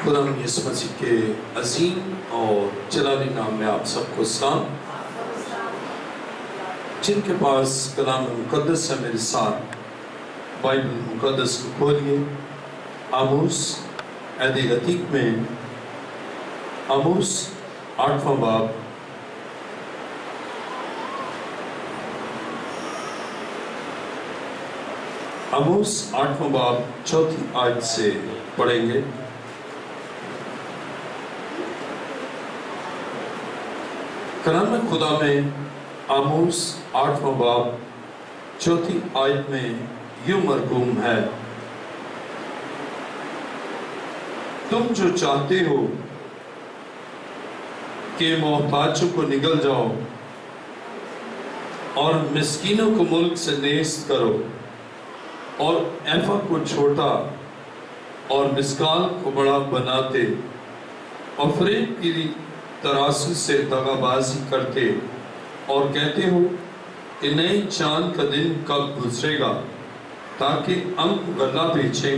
خدا یسوع مسیح کے عظیم اور جلالی نام میں آپ سب کو سلام۔ جن کے پاس کلام مقدس ہے میرے ساتھ بائبل مقدس کو کھولیے۔ آموس عہد عتیق میں آموس 8واں باب آموس 8واں باب 4 آیت سے پڑھیں گے۔ کلام خدا میں آموس 8واں باب 4 آیت میں یوں مرقوم ہے، تم جو چاہتے ہو کہ محتاجوں کو نگل جاؤ اور مسکینوں کو ملک سے نیست کرو اور ایفا کو چھوٹا اور مسکال کو بڑا بناتے اور فریب کی ترازو سے دغا بازی کرتے اور کہتے ہو کہ نئے چاند کا دن کب گزرے گا تاکہ ہم غلہ بیچیں،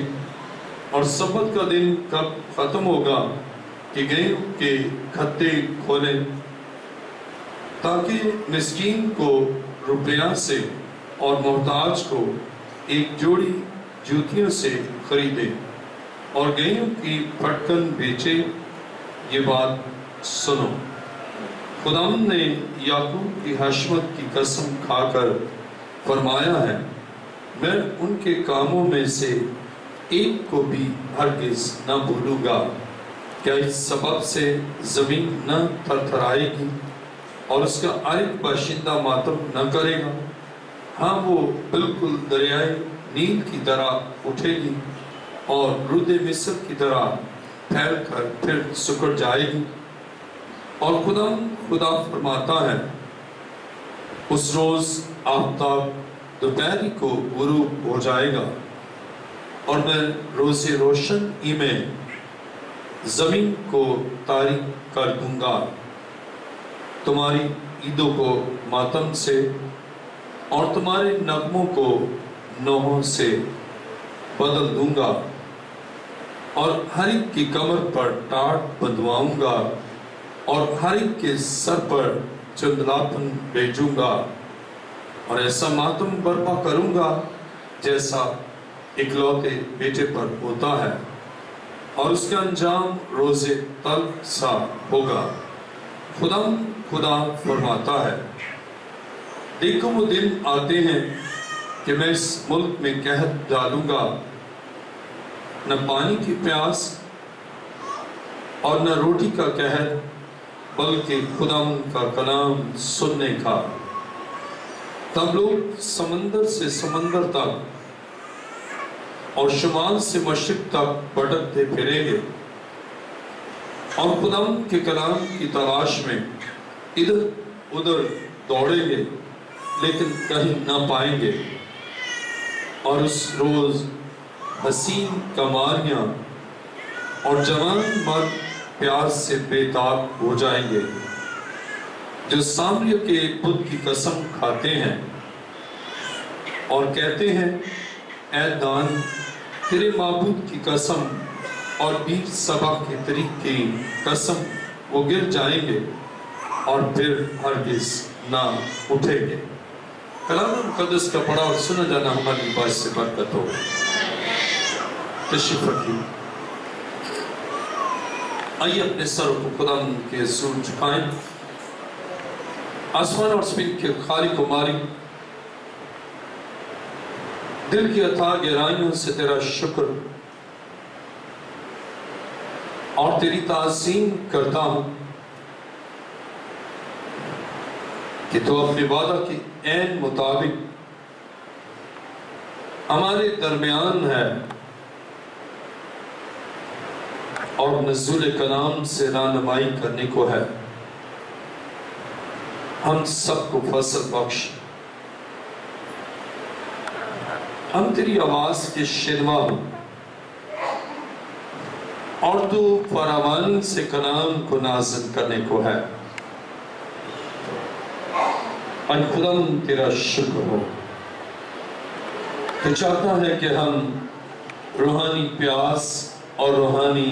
اور سبت کا دن کب ختم ہوگا کہ گیہوں کے کھتے کھولیں، تاکہ مسکین کو روپیہ سے اور محتاج کو ایک جوڑی جوتیوں سے خریدے اور گیہوں کی پھٹکن بیچے۔ یہ بات سنو، خداوند نے یعقوب کی حشمت کی قسم کھا کر فرمایا ہے، میں ان کے کاموں میں سے ایک کو بھی ہرگز نہ بھولوں گا۔ کیا اس سبب سے زمین نہ تھرتھرائے گی اور اس کا ہر ایک باشندہ ماتم نہ کرے گا؟ ہاں، وہ بالکل دریائے نیل کی طرح اٹھے گی اور رود مصر کی طرح پھیل کر پھر سکڑ جائے گی۔ اور خدا فرماتا ہے، اس روز آفتاب دوپہری کو غروب ہو جائے گا اور میں روز روشن ہی میں زمین کو تاریک کر دوں گا۔ تمہاری عیدوں کو ماتم سے اور تمہارے نغموں کو نوحوں سے بدل دوں گا، اور ہر ایک کی کمر پر ٹاٹ بندھواؤں گا اور ہر ایک کے سر پر چندلاپن بھیجوں گا، اور ایسا ماتم برپا کروں گا جیسا اکلوتے بیٹے پر ہوتا ہے، اور اس کا انجام روز تلخ سا ہوگا۔ خدا فرماتا ہے، دیکھو وہ دن آتے ہیں کہ میں اس ملک میں قحط ڈالوں گا، نہ پانی کی پیاس اور نہ روٹی کا قحط، بلکہ خداوند کا کلام سننے کا۔ تب لوگ سمندر سے سمندر تک اور شمال سے مشرق تک بھٹکتے پھریں گے اور خداوند کے کلام کی تلاش میں ادھر ادھر دوڑیں گے لیکن کہیں نہ پائیں گے۔ اور اس روز حسین کماریاں اور جوان مرد پیاس سے بے تاب ہو جائیں گے، جو سامریہ کے بت کی قسم کھاتے ہیں اور کہتے ہیں، اے دان، تیرے معبود کی قسم اور بیر سبا کے طریق کی قسم، وہ گر جائیں گے اور پھر ہرگز نہ اٹھیں گے۔ کلام مقدس کا پڑھا اور سنا جانا ہماری باعث سے برکت ہو۔ تشریف رکھیے۔ آئیے اپنے سروں کو خداوند کے حضور جھکائیں۔ آسمان اور زمین کے خالق و مالک، دل کی اتھاہ گہرائیوں سے تیرا شکر اور تیری تعظیم کرتا ہوں کہ تو اپنے وعدہ کے عین مطابق ہمارے درمیان ہے اور نزول کلام سے رہنمائی کرنے کو ہے۔ ہم سب کو فضل بخش، ہم تیری آواز کے شنوا ہوں اور تو فراوانی سے کلام کو نازل کرنے کو ہے۔ اور خداوند تیرا شکر ہو، تو چاہتا ہے کہ ہم روحانی پیاس اور روحانی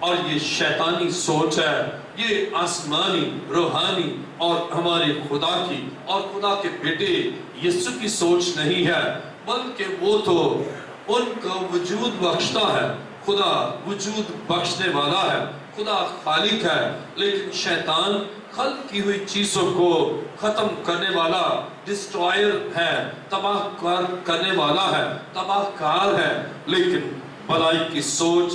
اور یہ شیطانی سوچ ہے، یہ آسمانی روحانی اور ہمارے خدا کی اور خدا کے بیٹے یسوع کی سوچ نہیں ہے، بلکہ وہ تو ان کو وجود بخشتا ہے۔ خدا وجود بخشنے والا ہے، خدا خالق ہے، لیکن شیطان خلق کی ہوئی چیزوں کو ختم کرنے والا ڈسٹرائر ہے، تباہ کار کرنے والا ہے، تباہ کار ہے۔ لیکن بھلائی کی سوچ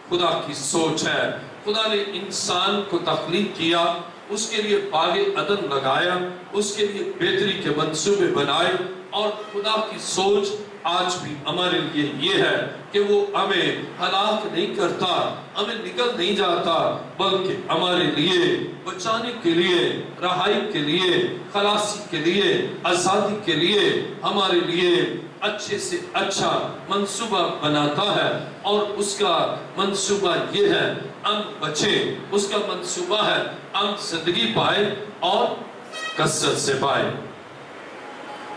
خدا کی سوچ ہے۔ خدا نے انسان کو تخلیق کیا، اس کے لیے باغ عدن لگایا، اس کے لیے بہتری کے منصوبے بنائے، اور خدا کی سوچ آج بھی ہمارے لیے یہ ہے کہ وہ ہمیں ہلاک نہیں کرتا، ہمیں نکل نہیں جاتا، بلکہ ہمارے لیے بچانے کے لیے، رہائی کے لیے، خلاصی کے لیے، آزادی کے لیے ہمارے لیے اچھے سے اچھا منصوبہ بناتا ہے۔ اور اس کا منصوبہ یہ ہے ہم بچیں، اس کا منصوبہ ہے ہم زندگی پائے اور کثرت سے پائے۔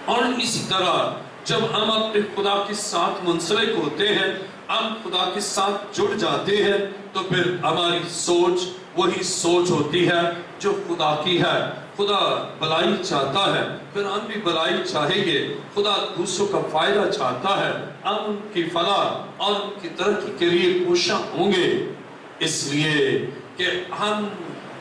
اور اسی طرح جب ہم اپنے خدا کے ساتھ منسلک ہوتے ہیں، ہم خدا کے ساتھ جڑ جاتے ہیں، تو پھر ہماری سوچ وہی سوچ ہوتی ہے جو خدا کی ہے۔ خدا بھلائی چاہتا ہے، پھر ہم بھی بھلائی چاہیں گے۔ خدا دوسروں کا فائدہ چاہتا ہے، ہم ان کی فلاح اور ان کی ترقی کے لیے کوشاں ہوں گے، اس لیے کہ ہم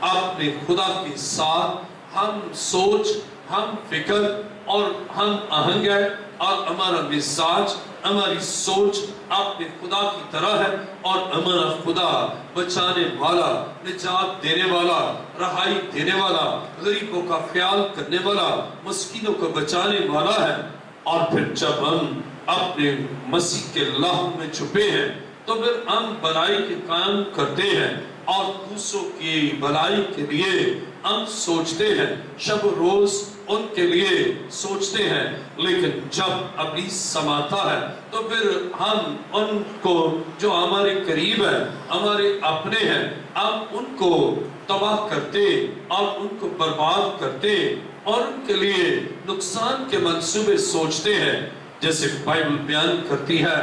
اپنے خدا کے ساتھ ہم سوچ، ہم فکر اور ہم آہنگ ہے، اور ہمارا مزاج، ہماری سوچ اپنے خدا کی طرح ہے، اور ہمارا خدا بچانے والا، نجات دینے والا، رہائی دینے والا، غریبوں کا خیال کرنے والا، مسکینوں کو بچانے والا ہے۔ اور پھر جب ہم اپنے مسیح کے لہو میں چھپے ہیں، تو پھر ہم بھلائی کے کام کرتے ہیں، اور دوسروں کی بھلائی کے لیے ہم سوچتے ہیں، شب و روز ان کے لیے سوچتے ہیں۔ لیکن جب ابلیس سماتا ہے تو پھر ہم ان کو جو ہمارے قریب ہیں، ہمارے اپنے ہیں، ہم ان کو تباہ کرتے اور ان کو برباد کرتے اور ان کے لیے نقصان کے منصوبے سوچتے ہیں۔ جیسے بائبل بیان کرتی ہے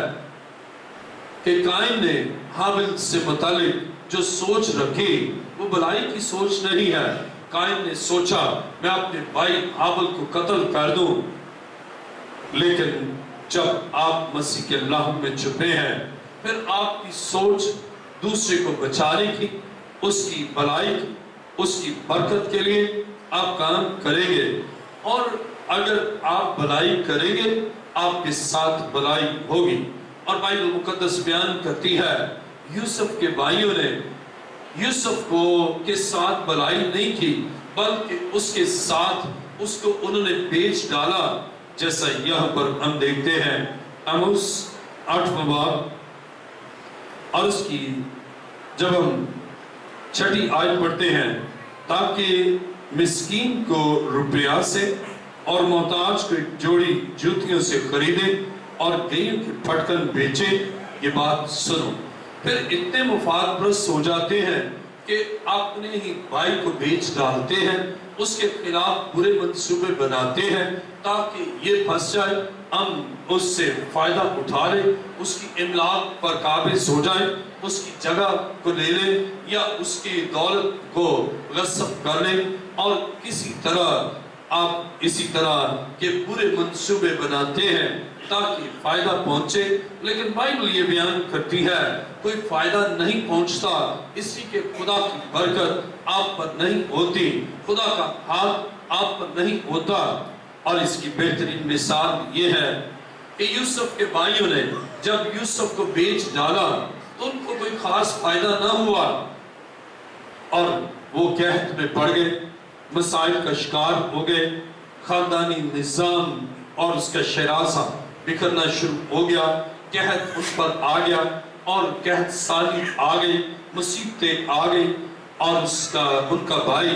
کہ قائن نے حابل سے متعلق جو سوچ رکھی وہ بھلائی کی سوچ نہیں ہے۔ قائن نے سوچا میں اپنے بھائی حابل کو قتل کر دوں، لیکن جب آپ مسیح کے لہو میں چھپے ہیں، پھر آپ کی سوچ دوسرے کو بچانے کی، اس کی بھلائی کی، اس کی برکت کے لیے آپ کام کریں گے۔ اور اگر آپ بھلائی کریں گے، آپ کے ساتھ بھلائی ہوگی۔ اور بائبل مقدس بیان کرتی ہے یوسف کے بھائیوں نے یوسف کو کے ساتھ بھلائی نہیں کی، بلکہ اس کے ساتھ اس کو انہوں نے بیچ ڈالا، جیسا یہاں پر ہم دیکھتے ہیں آموس 8واں باب اور اس کی جب ہم 6 آیت پڑھتے ہیں، تاکہ مسکین کو روپیہ سے اور محتاج کو ایک جوڑی جوتیوں سے خریدے اور گیہوں کی پھٹکن بیچے۔ یہ بات سنو، پھر اتنے مفاد پرست ہو جاتے ہیں کہ اپنے ہی بھائی کو بیچ ڈالتے ہیں، اس کے خلاف برے منصوبے بناتے ہیں تاکہ یہ پھنس جائے، ہم اس سے فائدہ اٹھا لیں، اس کی املاک پر قابض ہو جائیں، اس کی جگہ کو لے لیں یا اس کی دولت کو غصب کر لیں، اور کسی طرح آپ اسی طرح کے برے منصوبے بناتے ہیں تاکہ فائدہ پہنچے۔ لیکن بائبل یہ بیان کرتی ہے کوئی فائدہ نہیں پہنچتا، اس لیے کہ خدا کی برکت آپ پر نہیں ہوتی، خدا کا ہاتھ آپ پر نہیں ہوتا۔ اور اس کی بہترین مثال یہ ہے کہ یوسف کے بھائیوں نے جب یوسف کو بیچ ڈالا تو ان کو کوئی خاص فائدہ نہ ہوا، اور وہ قحط میں پڑ گئے، مسائل کا شکار ہو گئے، خاندانی نظام اور اس کا شراسہ بکھرنا شروع ہو گیا، قحط ان پر آ گیا، اور قحط سالی آ گئی، مصیبتیں آ گئی، اور ان کا بھائی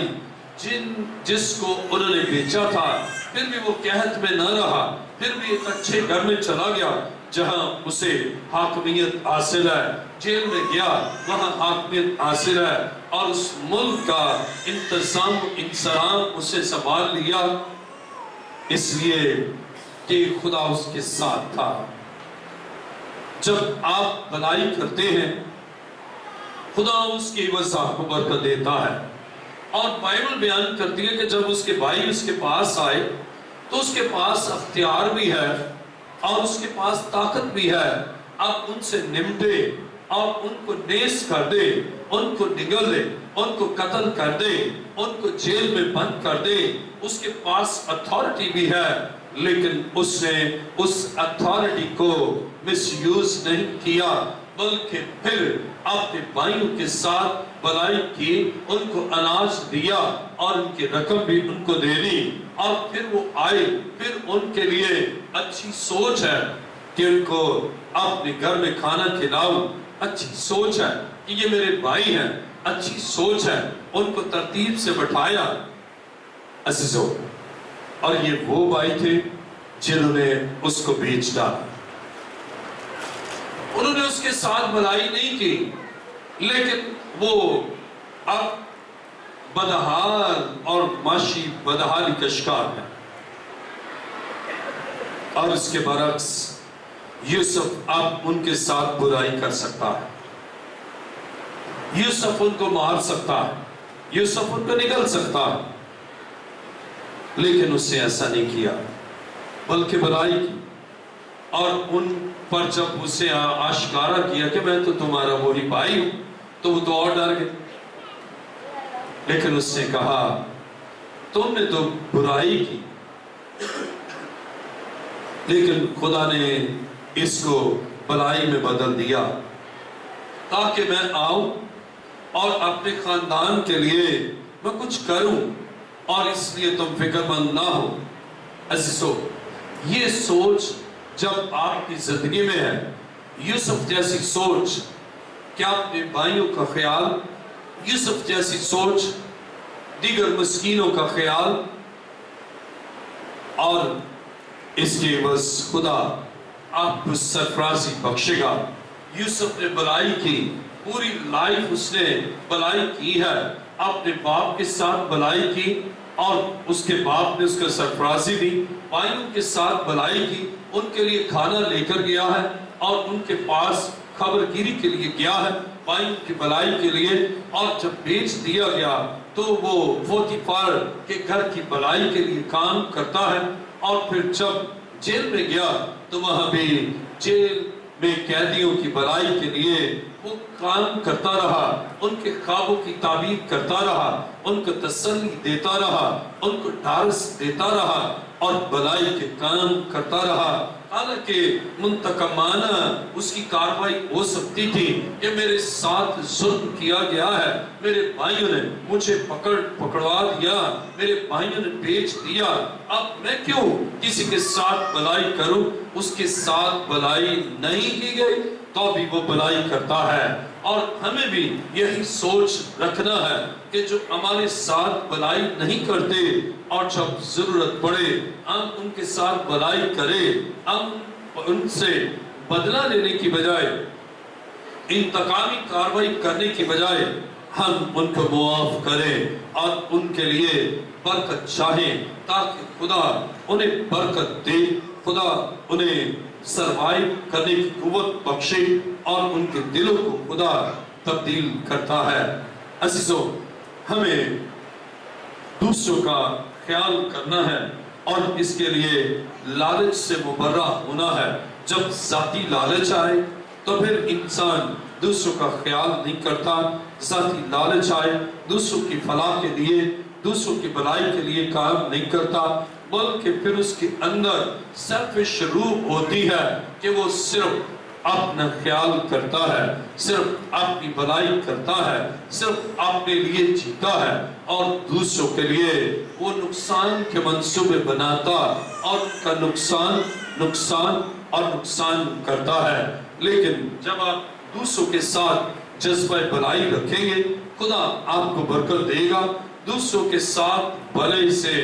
جس کو انہوں نے بیچا تھا پھر بھی وہ قحط میں نہ رہا، پھر بھی ایک اچھے گھر میں چلا گیا جہاں اسے حاکمیت حاصل ہے، جیل میں گیا وہاں حاکمیت حاصل ہے، اور اس ملک کا انتظام و انصرام اسے سنبھال لیا، اس لیے کہ خدا اس کے ساتھ تھا۔ جب آپ بھلائی کرتے ہیں خدا اس کی وجہ کو برکت دیتا ہے۔ اور بائبل بیان کرتی ہے کہ جب اس کے بھائی اس کے پاس آئے تو اس کے پاس اختیار بھی ہے اور اس کے پاس طاقت بھی ہے، اب ان سے نمٹے اور ان کو نیز کر دے، ان کو نگل دے، ان کو قتل کر دے، ان کو جیل میں بند کر دے۔ اس کے پاس اتھارٹی بھی ہے، لیکن اس نے اس اتھارٹی کو مس یوز نہیں کیا، بلکہ پھر اپنے بھائیوں کے ساتھ بھلائی کی، ان کو اناج دیا اور ان کی رقم بھی ان کو دے دی۔ اور پھر وہ آئے، پھر ان کے لیے اچھی سوچ ہے کہ ان کو اپنے گھر میں کھانا کھلاؤ، اچھی سوچ ہے کہ یہ میرے بھائی ہیں، اچھی سوچ ہے، ان کو ترتیب سے بٹھایا۔ عزیزو، اور یہ وہ بھائی تھے جنہوں نے اس کو بیچ ڈالا، انہوں نے اس کے ساتھ بھلائی نہیں کی، لیکن وہ اب بدحال اور معاشی بدحالی کا شکار ہے۔ اور اس کے برعکس یوسف اب ان کے ساتھ برائی کر سکتا ہے، یوسف ان کو مار سکتا ہے، یوسف ان کو نگل سکتا ہے، لیکن اس نے ایسا نہیں کیا، بلکہ بھلائی کی۔ اور ان پر جب اسے آشکارا کیا کہ میں تو تمہارا وہی بھائی ہوں، تو وہ تو اور ڈر گئے، لیکن اس نے کہا تم نے تو برائی کی، لیکن خدا نے اس کو بھلائی میں بدل دیا تاکہ میں آؤں اور اپنے خاندان کے لیے میں کچھ کروں، اور اس لیے تم فکر مند نہ ہو۔ عزیزو، یہ سوچ جب آپ کی زندگی میں ہے، یوسف جیسی سوچ کہ اپنے بھائیوں کا خیال، یوسف جیسی سوچ دیگر مسکینوں کا خیال، اور اس کے عوض خدا آپ کو سرفرازی بخشے گا۔ یوسف نے بھلائی کی، پوری لائف اس نے بھلائی کی ہے، اپنے باپ کے ساتھ بھلائی کی اور اس کے باپ نے اس کو سرفرازی دی، بھائیوں کے ساتھ بھلائی کی، ان کے لیے کھانا لے کر گیا ہے اور ان کے پاس خبر گیری کے لیے گیا ہے، بھائیوں کی بھلائی کے لیے۔ اور جب بیچ دیا گیا تو وہ پوتیفار کے گھر کی بھلائی کے لیے کام کرتا ہے، اور پھر جب جیل میں گیا تو وہاں بھی جیل میں قیدیوں کی بھلائی کے لیے وہ کام کرتا رہا، ان کے خوابوں کی تعبیر کرتا رہا، ان کو تسلی دیتا رہا، ان کو ڈھارس دیتا رہا اور بھلائی کے کام کرتا رہا۔ حالانکہ منتقمانہ اس کی کاروائی ہو سکتی تھی کہ میرے ساتھ ظلم کیا گیا ہے، میرے بھائیوں نے مجھے پکڑوا دیا، میرے بھائیوں نے بیچ دیا، اب میں کیوں کسی کے ساتھ بھلائی کروں؟ اس کے ساتھ بھلائی نہیں کی گئی تو بھی وہ بھلائی کرتا ہے۔ اور ہمیں بھی یہی سوچ رکھنا ہے کہ جو ہمارے ساتھ بھلائی نہیں کرتے اور جب ضرورت پڑے ہم ان کے ساتھ بھلائی کریں، ہم ان سے بدلہ لینے کی بجائے، انتقامی کاروائی کرنے کی بجائے ہم ان کو معاف کریں اور ان کے لیے برکت چاہیں، تاکہ خدا انہیں برکت دے، خدا انہیں سروائیو کرنے کی قوت بخشے اور ان کے دلوں کو خدا تبدیل کرتا ہے۔ عزیزو، ہمیں دوسروں کا خیال کرنا ہے اور اس کے لیے لالچ سے مبرہ ہونا ہے۔ جب ذاتی لالچ آئے تو پھر انسان دوسروں کا خیال نہیں کرتا، ذاتی لالچ آئے دوسروں کی فلاح کے لیے، دوسروں کی بھلائی کے لیے کام نہیں کرتا، بلکہ پھر اس کے اندر سیلفش روح ہوتی ہے کہ وہ صرف اپنا خیال کرتا ہے، صرف اپنی بھلائی کرتا ہے، صرف اپنے لیے جیتا ہے اور دوسروں کے لیے وہ نقصان کے منصوبے بناتا اور ان کا نقصان کرتا ہے۔ لیکن جب آپ دوسروں کے ساتھ جذبہ بھلائی رکھیں گے، خدا آپ کو برکت دے گا۔ دوسروں کے ساتھ بھلائی سے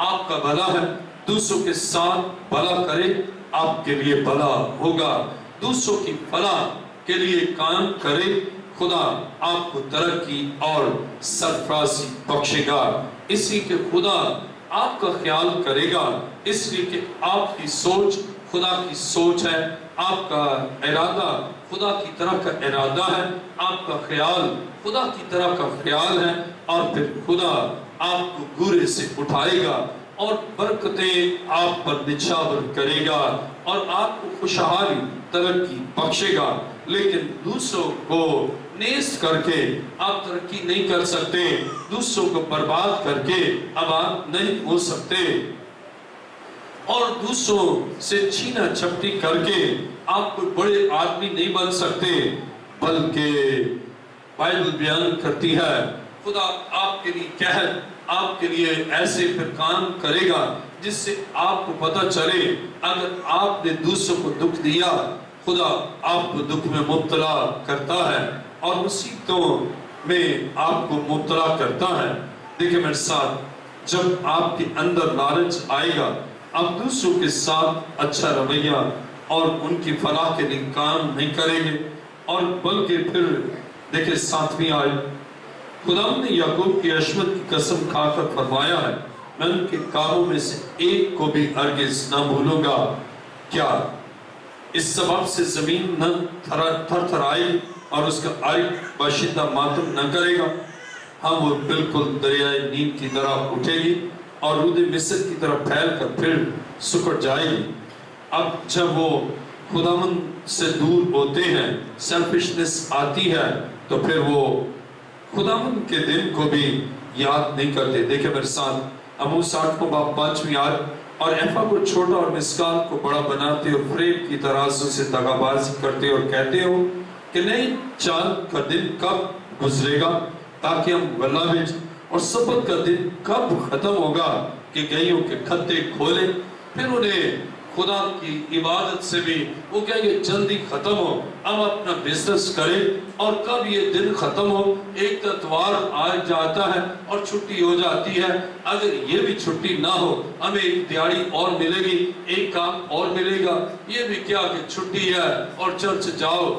آپ کا بھلا ہے، دوسروں کے ساتھ بھلا کرے آپ کے لیے بھلا ہوگا، دوسروں کی فلاح کے لیے کام کرے، خدا آپ کو ترقی اور سرفرازی بخشے گا، اس لیے کہ خدا آپ کا خیال کرے گا، اس لیے کہ آپ کی سوچ خدا کی سوچ ہے، آپ کا ارادہ خدا کی طرح کا ارادہ ہے، آپ کا خیال خدا کی طرح کا خیال ہے، اور پھر خدا آپ کو گورے سے اٹھائے گا اور برکتیں آپ پر نچھاور کرے گا اور آپ کو خوشحالی ترقی بخشے گا۔ لیکن دوسروں کو نیست کر کے آپ ترقی نہیں کر سکتے، دوسروں کو برباد کر کے اب آپ نہیں ہو سکتے، اور دوسروں سے چھینا چھپٹی کر کے آپ کوئی بڑے آدمی نہیں بن سکتے، بلکہ بائبل بیان کرتی ہے خدا آپ کے لیے قہر، آپ کے لیے ایسے پھر کام کرے گا جس سے آپ کو پتہ چلے اگر آپ نے دوسروں کو دکھ دیا، خدا آپ کو دکھ میں مبتلا کرتا ہے اور مصیبتوں میں آپ کو مبتلا کرتا ہے۔ دیکھیں میرے ساتھ، جب آپ کے اندر لالچ آئے گا، آپ دوسروں کے ساتھ اچھا رویہ اور ان کی فلاح کے لیے کام نہیں کریں گے، اور بلکہ پھر دیکھیں 7ویں آیت، خدا نے یعقوب کی عصمت کی قسم کھا کر فرمایا ہے، میں ان کے کاموں میں سے ایک کو بھی ہرگز نہ بھولوں گا۔ کیا اس سبب سے زمین نہ تھر تھر آئی اور اس کا آئی باشندہ ماتم نہ کرے گا؟ ہاں، وہ بالکل دریائے نیل کی طرح اٹھے گی اور رود مصر کی طرح پھیل کر پھر سکڑ جائے گی۔ اب جب وہ خداوند سے دور ہوتے ہیں، سیلفشنس آتی ہے، تو پھر وہ خداوند کے دن کو بھی یاد نہیں کرتے۔ دیکھیں میرے ساتھ عموس 8 آیت، اور ایفا کو چھوٹا اور مسکال کو بڑا بناتے اور فریب کی ترازو سے دغا بازی کرتے اور کہتے ہو کہ نئی چاند کا دن کب گزرے گا تاکہ ہم غلہ بیچ، اور سبت کا دن کب ختم ہوگا کہ گئیوں کے کھتے کھولیں۔ پھر انہیں خدا کی عبادت سے بھی وہ کہیں گے جلدی ختم ہو، ہم اپنا بزنس کریں، اور کب یہ دن ختم ہو، ایک اتوار آ جاتا ہے اور چھٹی ہو جاتی ہے، اگر یہ بھی چھٹی نہ ہو ہمیں ایک دیہاڑی اور ملے گی، ایک کام اور ملے گا، یہ بھی کیا کہ چھٹی ہے اور چرچ جاؤ،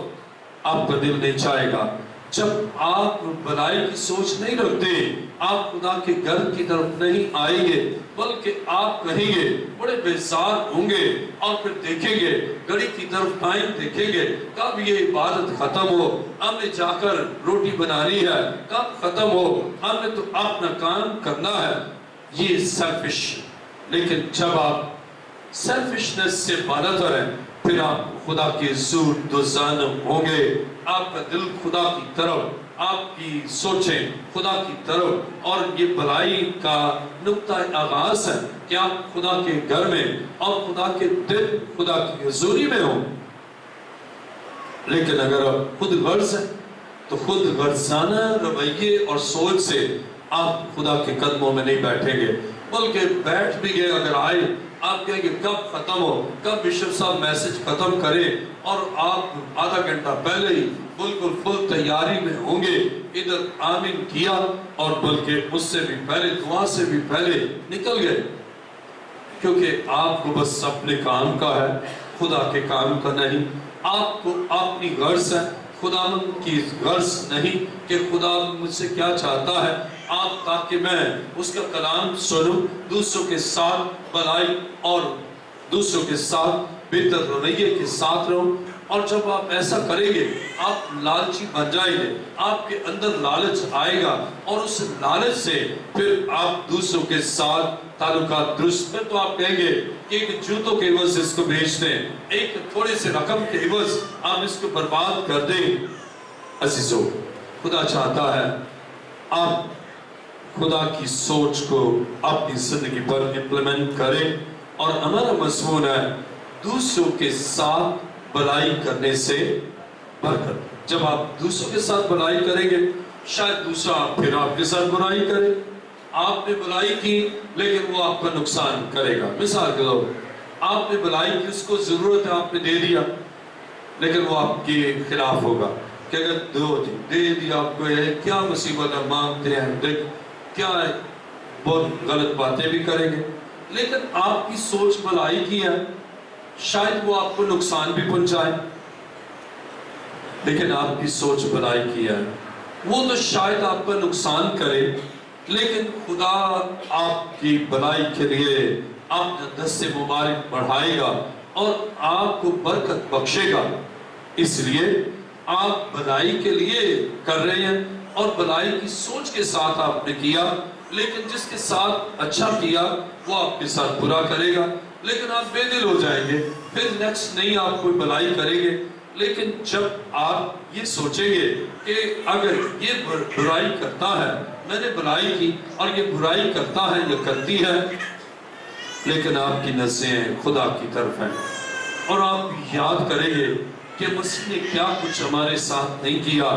آپ کا دل نہیں چاہے گا۔ جب آپ بھلائی کی سوچ نہیں رکھتے، آپ خدا کے گھر کی طرف نہیں آئیں گے، بلکہ آپ کہیں گے بڑے بیزار ہوں گے، اور پھر دیکھیں گے گھڑی کی طرف ٹائم دیکھیں گے کب یہ عبادت ختم ہو، ہم نے جا کر روٹی بنانی ہے، کب ختم ہو، ہم نے تو اپنا کام کرنا ہے۔ یہ سیلفش، لیکن جب آپ سیلفشنس سے بالاتر ہیں، پھر آپ خدا کے حضور دوزانم ہوں گے، آپ کا دل خدا کی طرف، آپ کی سوچیں خدا کی طرف، اور یہ بھلائی کا نقطہ آغاز ہے کہ آپ خدا کے گھر میں اور خدا کے دل، خدا کی حضوری میں ہوں۔ لیکن اگر آپ خود غرض ہیں تو خود غرضانہ رویے اور سوچ سے آپ خدا کے قدموں میں نہیں بیٹھیں گے، بلکہ بیٹھ بھی گئے اگر آئے، آپ کہیں گے کب ختم ہو، کب بشپ صاحب میسج ختم کرے، اور آپ آدھا گھنٹہ پہلے ہی بالکل فل تیاری میں ہوں گے، ادھر آمین کیا اور بلکہ اس سے بھی پہلے، دعا سے بھی پہلے نکل گئے، کیونکہ آپ کو بس اپنے کام کا ہے، خدا کے کام کا نہیں۔ آپ کو اپنی غرض ہے، خدا کی غرض نہیں کہ خدا مجھ سے کیا چاہتا ہے، آپ تاکہ میں اس کا کلام سنوں، دوسروں کے ساتھ بھلائی اور دوسروں کے ساتھ بہتر رویے کے ساتھ رہوں۔ اور جب آپ ایسا کریں گے آپ لالچی بن جائیں گے، آپ کے اندر لالچ آئے گا، اور اس لالچ سے پھر آپ دوسروں کے ساتھ تعلقات درست، پھر تو آپ کہیں گے کہ ایک جوتوں کے عوض اس کو بیچ دیں، ایک تھوڑے سے رقم کے عوض آپ اس کو برباد کر دیں۔ عزیزو، خدا چاہتا ہے آپ خدا کی سوچ کو اپنی زندگی پر امپلیمنٹ کریں، اور ہمارا مضمون ہے دوسروں کے ساتھ بھلائی کرنے سے برکت۔ جب آپ دوسروں کے ساتھ بھلائی کریں گے، شاید دوسرا پھر آپ کے ساتھ برائی کرے، آپ نے بھلائی کی لیکن وہ آپ کا نقصان کرے گا۔ مثال کے طور آپ نے بھلائی کی، اس کو ضرورت ہے آپ نے دے دیا، لیکن وہ آپ کے خلاف ہوگا کہ اگر دے دیا آپ کو، کیا مصیبت ہے، مانگتے ہیں، دیکھ کیا ہے، بہت غلط باتیں بھی کریں گے۔ لیکن آپ کی سوچ بھلائی کی ہے، شاید وہ آپ کو نقصان بھی پہنچائے، لیکن آپ کی سوچ بھلائی کی ہے، وہ تو شاید آپ کا نقصان کرے، لیکن خدا آپ کی بھلائی کے لیے اپنا دست مبارک بڑھائے گا، اور آپ کو برکت بخشے گا۔ اس لیے آپ بھلائی کے لیے کر رہے ہیں اور بھلائی کی سوچ کے ساتھ آپ نے کیا، لیکن جس کے ساتھ اچھا کیا وہ آپ کے ساتھ برا کرے گا، لیکن آپ بے دل ہو جائیں گے، پھر نیکسٹ نہیں آپ کوئی بھلائی کریں گے۔ لیکن جب آپ یہ سوچیں گے کہ اگر یہ برائی کرتا ہے، میں نے بھلائی کی اور یہ برائی کرتا ہے یا کرتی ہے، لیکن آپ کی نظریں خدا کی طرف ہیں، اور آپ یاد کریں گے کہ مسیح نے کیا کچھ ہمارے ساتھ نہیں کیا،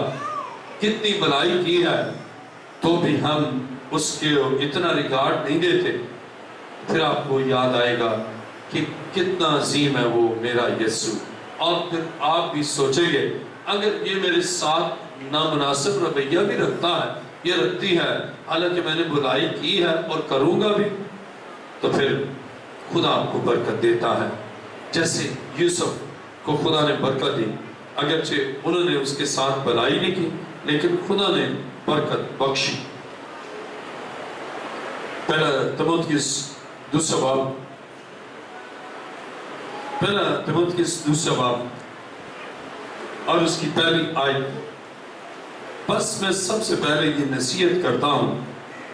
کتنی بھلائی کی ہے، تو بھی ہم اس کے اتنا ریگارڈ نہیں دیتے، پھر آپ کو یاد آئے گا کہ کتنا عظیم ہے وہ میرا یسوع، اور پھر آپ بھی سوچیں گے اگر یہ میرے ساتھ نامناسب رویہ بھی رکھتا ہے، یہ رکھتی ہے، حالانکہ میں نے بھلائی کی ہے اور کروں گا بھی، تو پھر خدا آپ کو برکت دیتا ہے۔ جیسے یوسف کو خدا نے برکت دی، اگرچہ انہوں نے اس کے ساتھ بھلائی نہیں کی، لیکن خدا نے برکت بخشی۔ پہلا تیموتھیوس دوسرا باب، پہلا تیموتھیوس دوسرا باب اور اس کی پہلی آیت۔ بس میں سب سے پہلے یہ نصیحت کرتا ہوں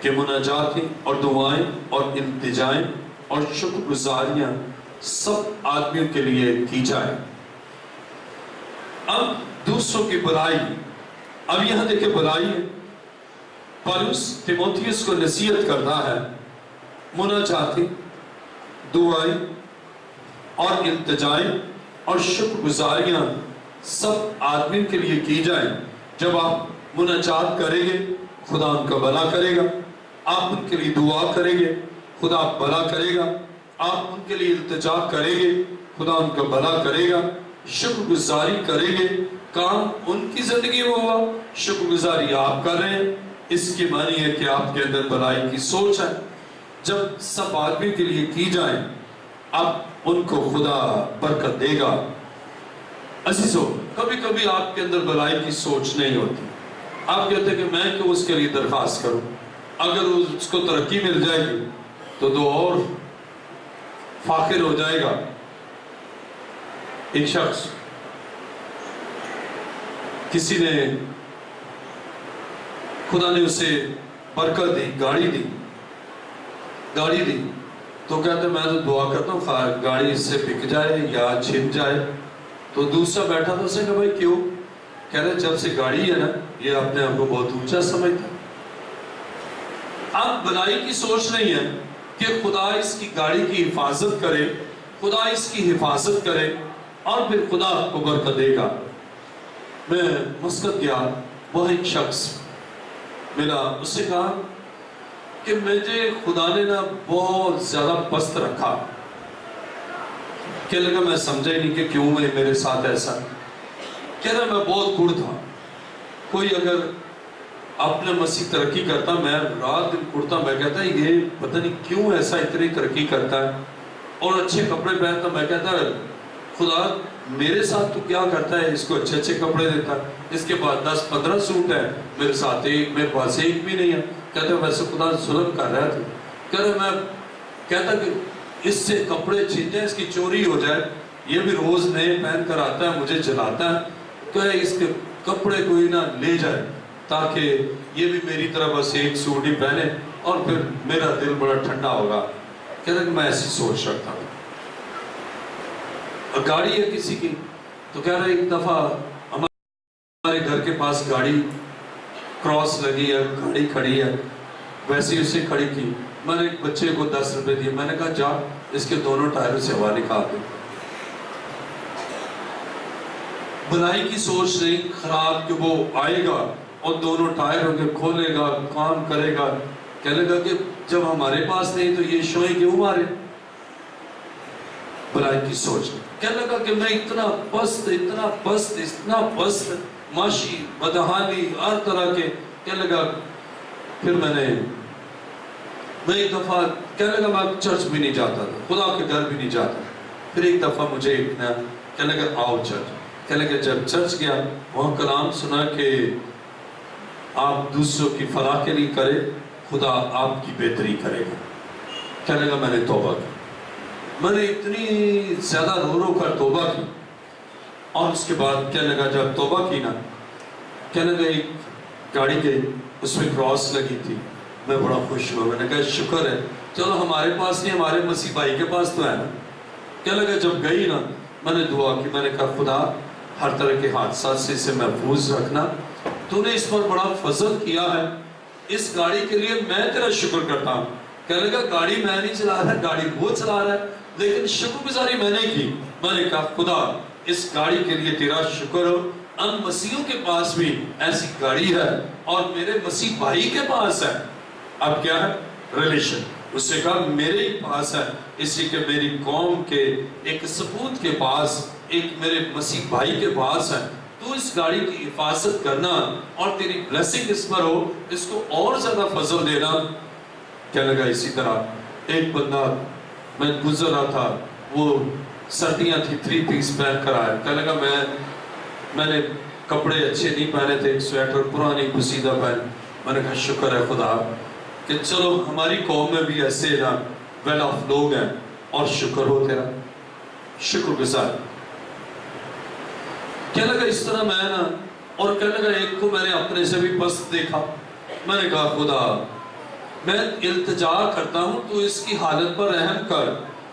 کہ مناجاتیں اور دعائیں اور التجائیں اور شکر گزاریاں سب آدمیوں کے لیے کی جائیں۔ اب دوسروں کی بھلائی، اب یہاں دیکھیں بھلائی ہے، پالوس تیموتھیوس کو نصیحت کرتا ہے، مناجاتیں، دعائیں اور التجائیں اور شکر گزاریاں سب آدمیوں کے لیے کی جائیں۔ جب آپ مناجات کریں گے خدا ان کا بھلا کرے گا، آپ ان کے لیے دعا کریں گے خدا بھلا کرے گا، آپ ان کے لیے التجا کریں گے خدا ان کا بھلا کرے گا، شکر گزاری کریں گے، کام ان کی زندگی میں ہوا، شکر گزاری آپ کر رہے ہیں، اس کی معنی ہے کہ آپ کے اندر بھلائی کی سوچ ہے۔ جب سب آدمی کے لیے کی جائیں اب ان کو خدا برکت دے گا۔ عزیزو، کبھی کبھی آپ کے اندر بھلائی کی سوچ نہیں ہوتی، آپ کہتے ہیں کہ میں کیوں اس کے لیے درخواست کروں، اگر اس کو ترقی مل جائے گی تو اور فاخر ہو جائے گا۔ ایک شخص، کسی نے خدا نے اسے برکت دی، گاڑی دی، تو کہتے میں تو دعا کرتا ہوں گاڑی اس سے بک جائے یا چھپ جائے۔ تو دوسرا بیٹھا تھا، اس نے کہا بھائی کیوں؟ کہہ رہے جب سے گاڑی ہے نا یہ اپنے آپ کو بہت اونچا سمجھتا۔ اب بھلائی کی سوچ نہیں ہے کہ خدا اس کی گاڑی کی حفاظت کرے، خدا اس کی حفاظت کرے اور پھر خدا کو برکت دے گا۔ میں مسقط گیا، وہ ایک شخص ملا، اس سے کہا کہ مجھے خدا نے نا بہت زیادہ پست رکھا۔ کہنے لگا میں سمجھا ہی نہیں کہ کیوں میرے ساتھ ایسا۔ کہہ رہا میں بہت گڑ تھا، کوئی اگر اپنے مسیح ترقی کرتا میں رات دن کڑتا، میں کہتا یہ پتہ نہیں کیوں ایسا اتنی ترقی کرتا ہے، اور اچھے کپڑے پہنتا، میں کہتا خدا میرے ساتھ تو کیا کرتا ہے، اس کو اچھے اچھے کپڑے دیتا ہے، اس کے بعد 10-15 سوٹ ہے، میرے ساتھ میرے پاس ایک بھی نہیں ہے۔ کہتا ویسے خدا ظلم کر رہا تھا۔ کہہ رہا میں کہتا کہ اس سے کپڑے چھین جائیں، اس کی چوری ہو جائے، یہ بھی روز نئے پہن کر آتا ہے، مجھے جلاتا ہے، تو اس کے کپڑے کوئی نہ لے جائے تاکہ یہ بھی میری طرح بس ایک سوٹ ہی پہنے اور پھر میرا دل بڑا ٹھنڈا ہوگا۔ کہتا کہ میں ایسی سوچ رکھتا ہوں۔ اور گاڑی ہے کسی کی، تو کہہ رہا ایک دفعہ ہمارے گھر کے پاس گاڑی کراس لگی ہے، گاڑی کھڑی ہے، ویسے اسے کھڑی کی، میں نے ایک بچے کو 10 روپے دیے، میں نے کہا جا اس کے دونوں ٹائروں سے ہوا نکال دے۔ بھلائی کی سوچ نہیں، خراب کہ وہ آئے گا اور دونوں ٹائروں کے کھولے گا، کام کرے گا، کہنے لگا کہ جب ہمارے پاس نہیں تو یہ شوئیں کیوں مارے۔ بھلائی کی سوچ، کہنے لگا کہ میں اتنا پست معاشی بدحالی ہر طرح کے، کہنے لگا پھر میں ایک دفعہ کہنے لگا میں چرچ بھی نہیں جاتا تھا، خدا کے گھر بھی نہیں جاتا۔ پھر ایک دفعہ مجھے کہنے لگا آؤ چرچ، کہنے لگا جب چرچ گیا وہاں کلام سنا کہ آپ دوسروں کی فلاح کے لیے کرے، خدا آپ کی بہتری کرے گا۔ کہنے لگا میں نے توبہ کی، میں نے اتنی زیادہ رو رو کر توبہ کی، اور اس کے بعد کہنے لگا جب توبہ کی نا، کہنے لگا ایک گاڑی کے اس میں کراس لگی تھی، میں بڑا خوش ہوا، میں نے کہا شکر ہے چلو ہمارے پاس نہیں، ہمارے مسیح بھائی کے پاس تو ہے نا۔ کہنے لگا جب گئی نا، میں نے دعا کی، میں نے کہا خدا ہر طرح کے حادثات سے اسے محفوظ رکھنا، تو نے اس پر بڑا فضل کیا ہے، اس گاڑی کے لیے میں تیرا شکر کرتا ہوں۔ کہنے لگا گاڑی میں نہیں چلا رہا، گاڑی وہ چلا رہا ہے، لیکن شکر گزاری میں نے کی۔ میں نے کہا خدا اس گاڑی کے لیے تیرا شکر ہو، ان مسیحوں کے پاس بھی ایسی گاڑی ہے اور میرے مسیح بھائی کے پاس ہے۔ اب کیا ہے ریلیشن، اس سے کہا میرے ہی پاس ہے، اسی کہ میری قوم کے ایک سپوت کے پاس، ایک میرے مسیح بھائی کے پاس ہے، تو اس گاڑی کی حفاظت کرنا اور تیری بلیسنگ اس پر ہو، اس کو اور زیادہ فضل دینا۔ کیا لگا اسی طرح ایک بندہ میں گزر رہا تھا، وہ سردیاں تھی 3 پیس پہن کر آیا، کہنے لگا میں نے کپڑے اچھے نہیں پہنے تھے، ایک سویٹر پرانی پسیدہ پہن، میں نے کہا شکر ہے خدا کہ چلو ہماری قوم میں بھی ایسے نا ویل آف لوگ ہیں، اور شکر ہو تیرا، شکر گزار۔ کہنے لگا اس طرح میں نا، اور کہنے لگا ایک کو میں نے اپنے سے بھی پست دیکھا، میں نے کہا خدا میں التجا کرتا ہوں تو اس کی حالت پر رحم کر،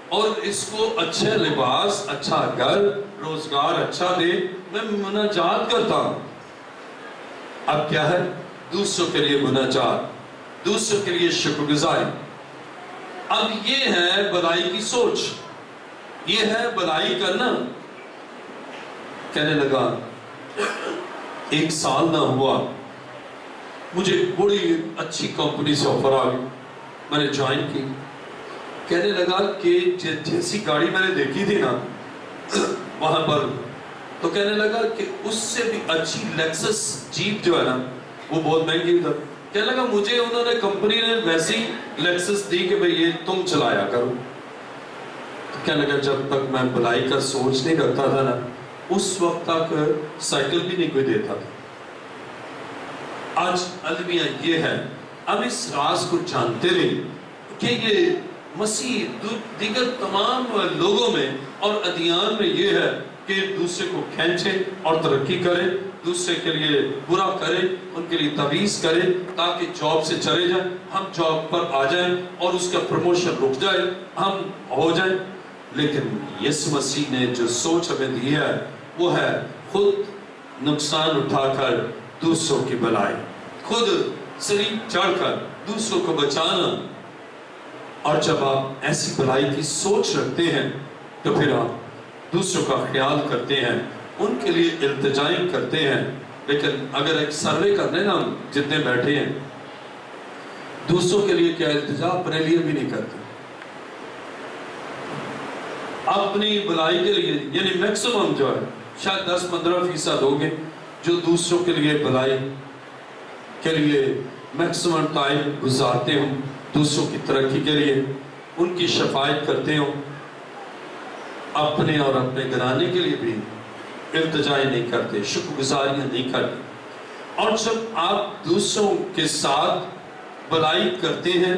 اور اس کو اچھے لباس، اچھا گھر، روزگار اچھا دے، میں مناجات کرتا ہوں۔ اب کیا ہے دوسروں کے لیے مناجات، دوسروں کے لیے شکر گزاری۔ اب یہ ہے بھلائی کی سوچ، یہ ہے بھلائی کرنا۔ کہنے لگا 1 سال نہ ہوا مجھے بڑی اچھی کمپنی سے آفر آ گئی، میں نے جوائن کی۔ کہنے لگا کہ جیسی گاڑی میں نے دیکھی تھی نا وہاں پر، تو کہنے لگا کہ اس سے بھی اچھی لیکسس جیپ جو ہے نا وہ بہت مہنگی تھا۔ کہنے لگا مجھے انہوں نے کمپنی نے ویسی لیکسس دی کہ بھئی یہ تم چلایا کرو۔ کہنے لگا جب تک میں بھلائی کا سوچ نہیں رکھتا تھا نا، اس وقت تک سائیکل بھی نہیں کوئی دیتا تھا۔ آج المیہ یہ ہے، اب اس راز کو جانتے رہیں کہ یہ مسیح دیگر تمام لوگوں میں اور ادیان میں یہ ہے کہ دوسرے کو کھینچے اور ترقی کرے، دوسرے کے لیے برا کرے، ان کے لیے تویز کرے تاکہ جاب سے چلے جائیں، ہم جاب پر آ جائیں اور اس کا پروموشن رک جائے، ہم ہو جائیں۔ لیکن یسوع مسیح نے جو سوچ ہمیں دی ہے وہ ہے خود نقصان اٹھا کر دوسروں کی بھلائی، خود سلیب چڑھ کر دوسروں کو بچانا۔ اور جب آپ ایسی بھلائی کی سوچ رکھتے ہیں تو پھر آپ دوسروں کا خیال کرتے ہیں، ان کے لیے التجائیں کرتے ہیں۔ لیکن اگر ایک سروے کرنے نا جتنے بیٹھے ہیں، دوسروں کے لیے کیا التجا، اپنے لیے بھی نہیں کرتے، اپنی بھلائی کے لیے، یعنی میکسیمم جو ہے شاید 10-15% ہوگے جو دوسروں کے لیے بھلائی کے لیے میکسیمم ٹائم گزارتے ہوں، دوسروں کی ترقی کے لیے ان کی شفاعت کرتے ہوں، اپنے اور اپنے گھرانے کے لیے بھی التجائیں نہیں کرتے، شکر گزاریاں نہیں کرتے۔ اور جب آپ دوسروں کے ساتھ بھلائی کرتے ہیں،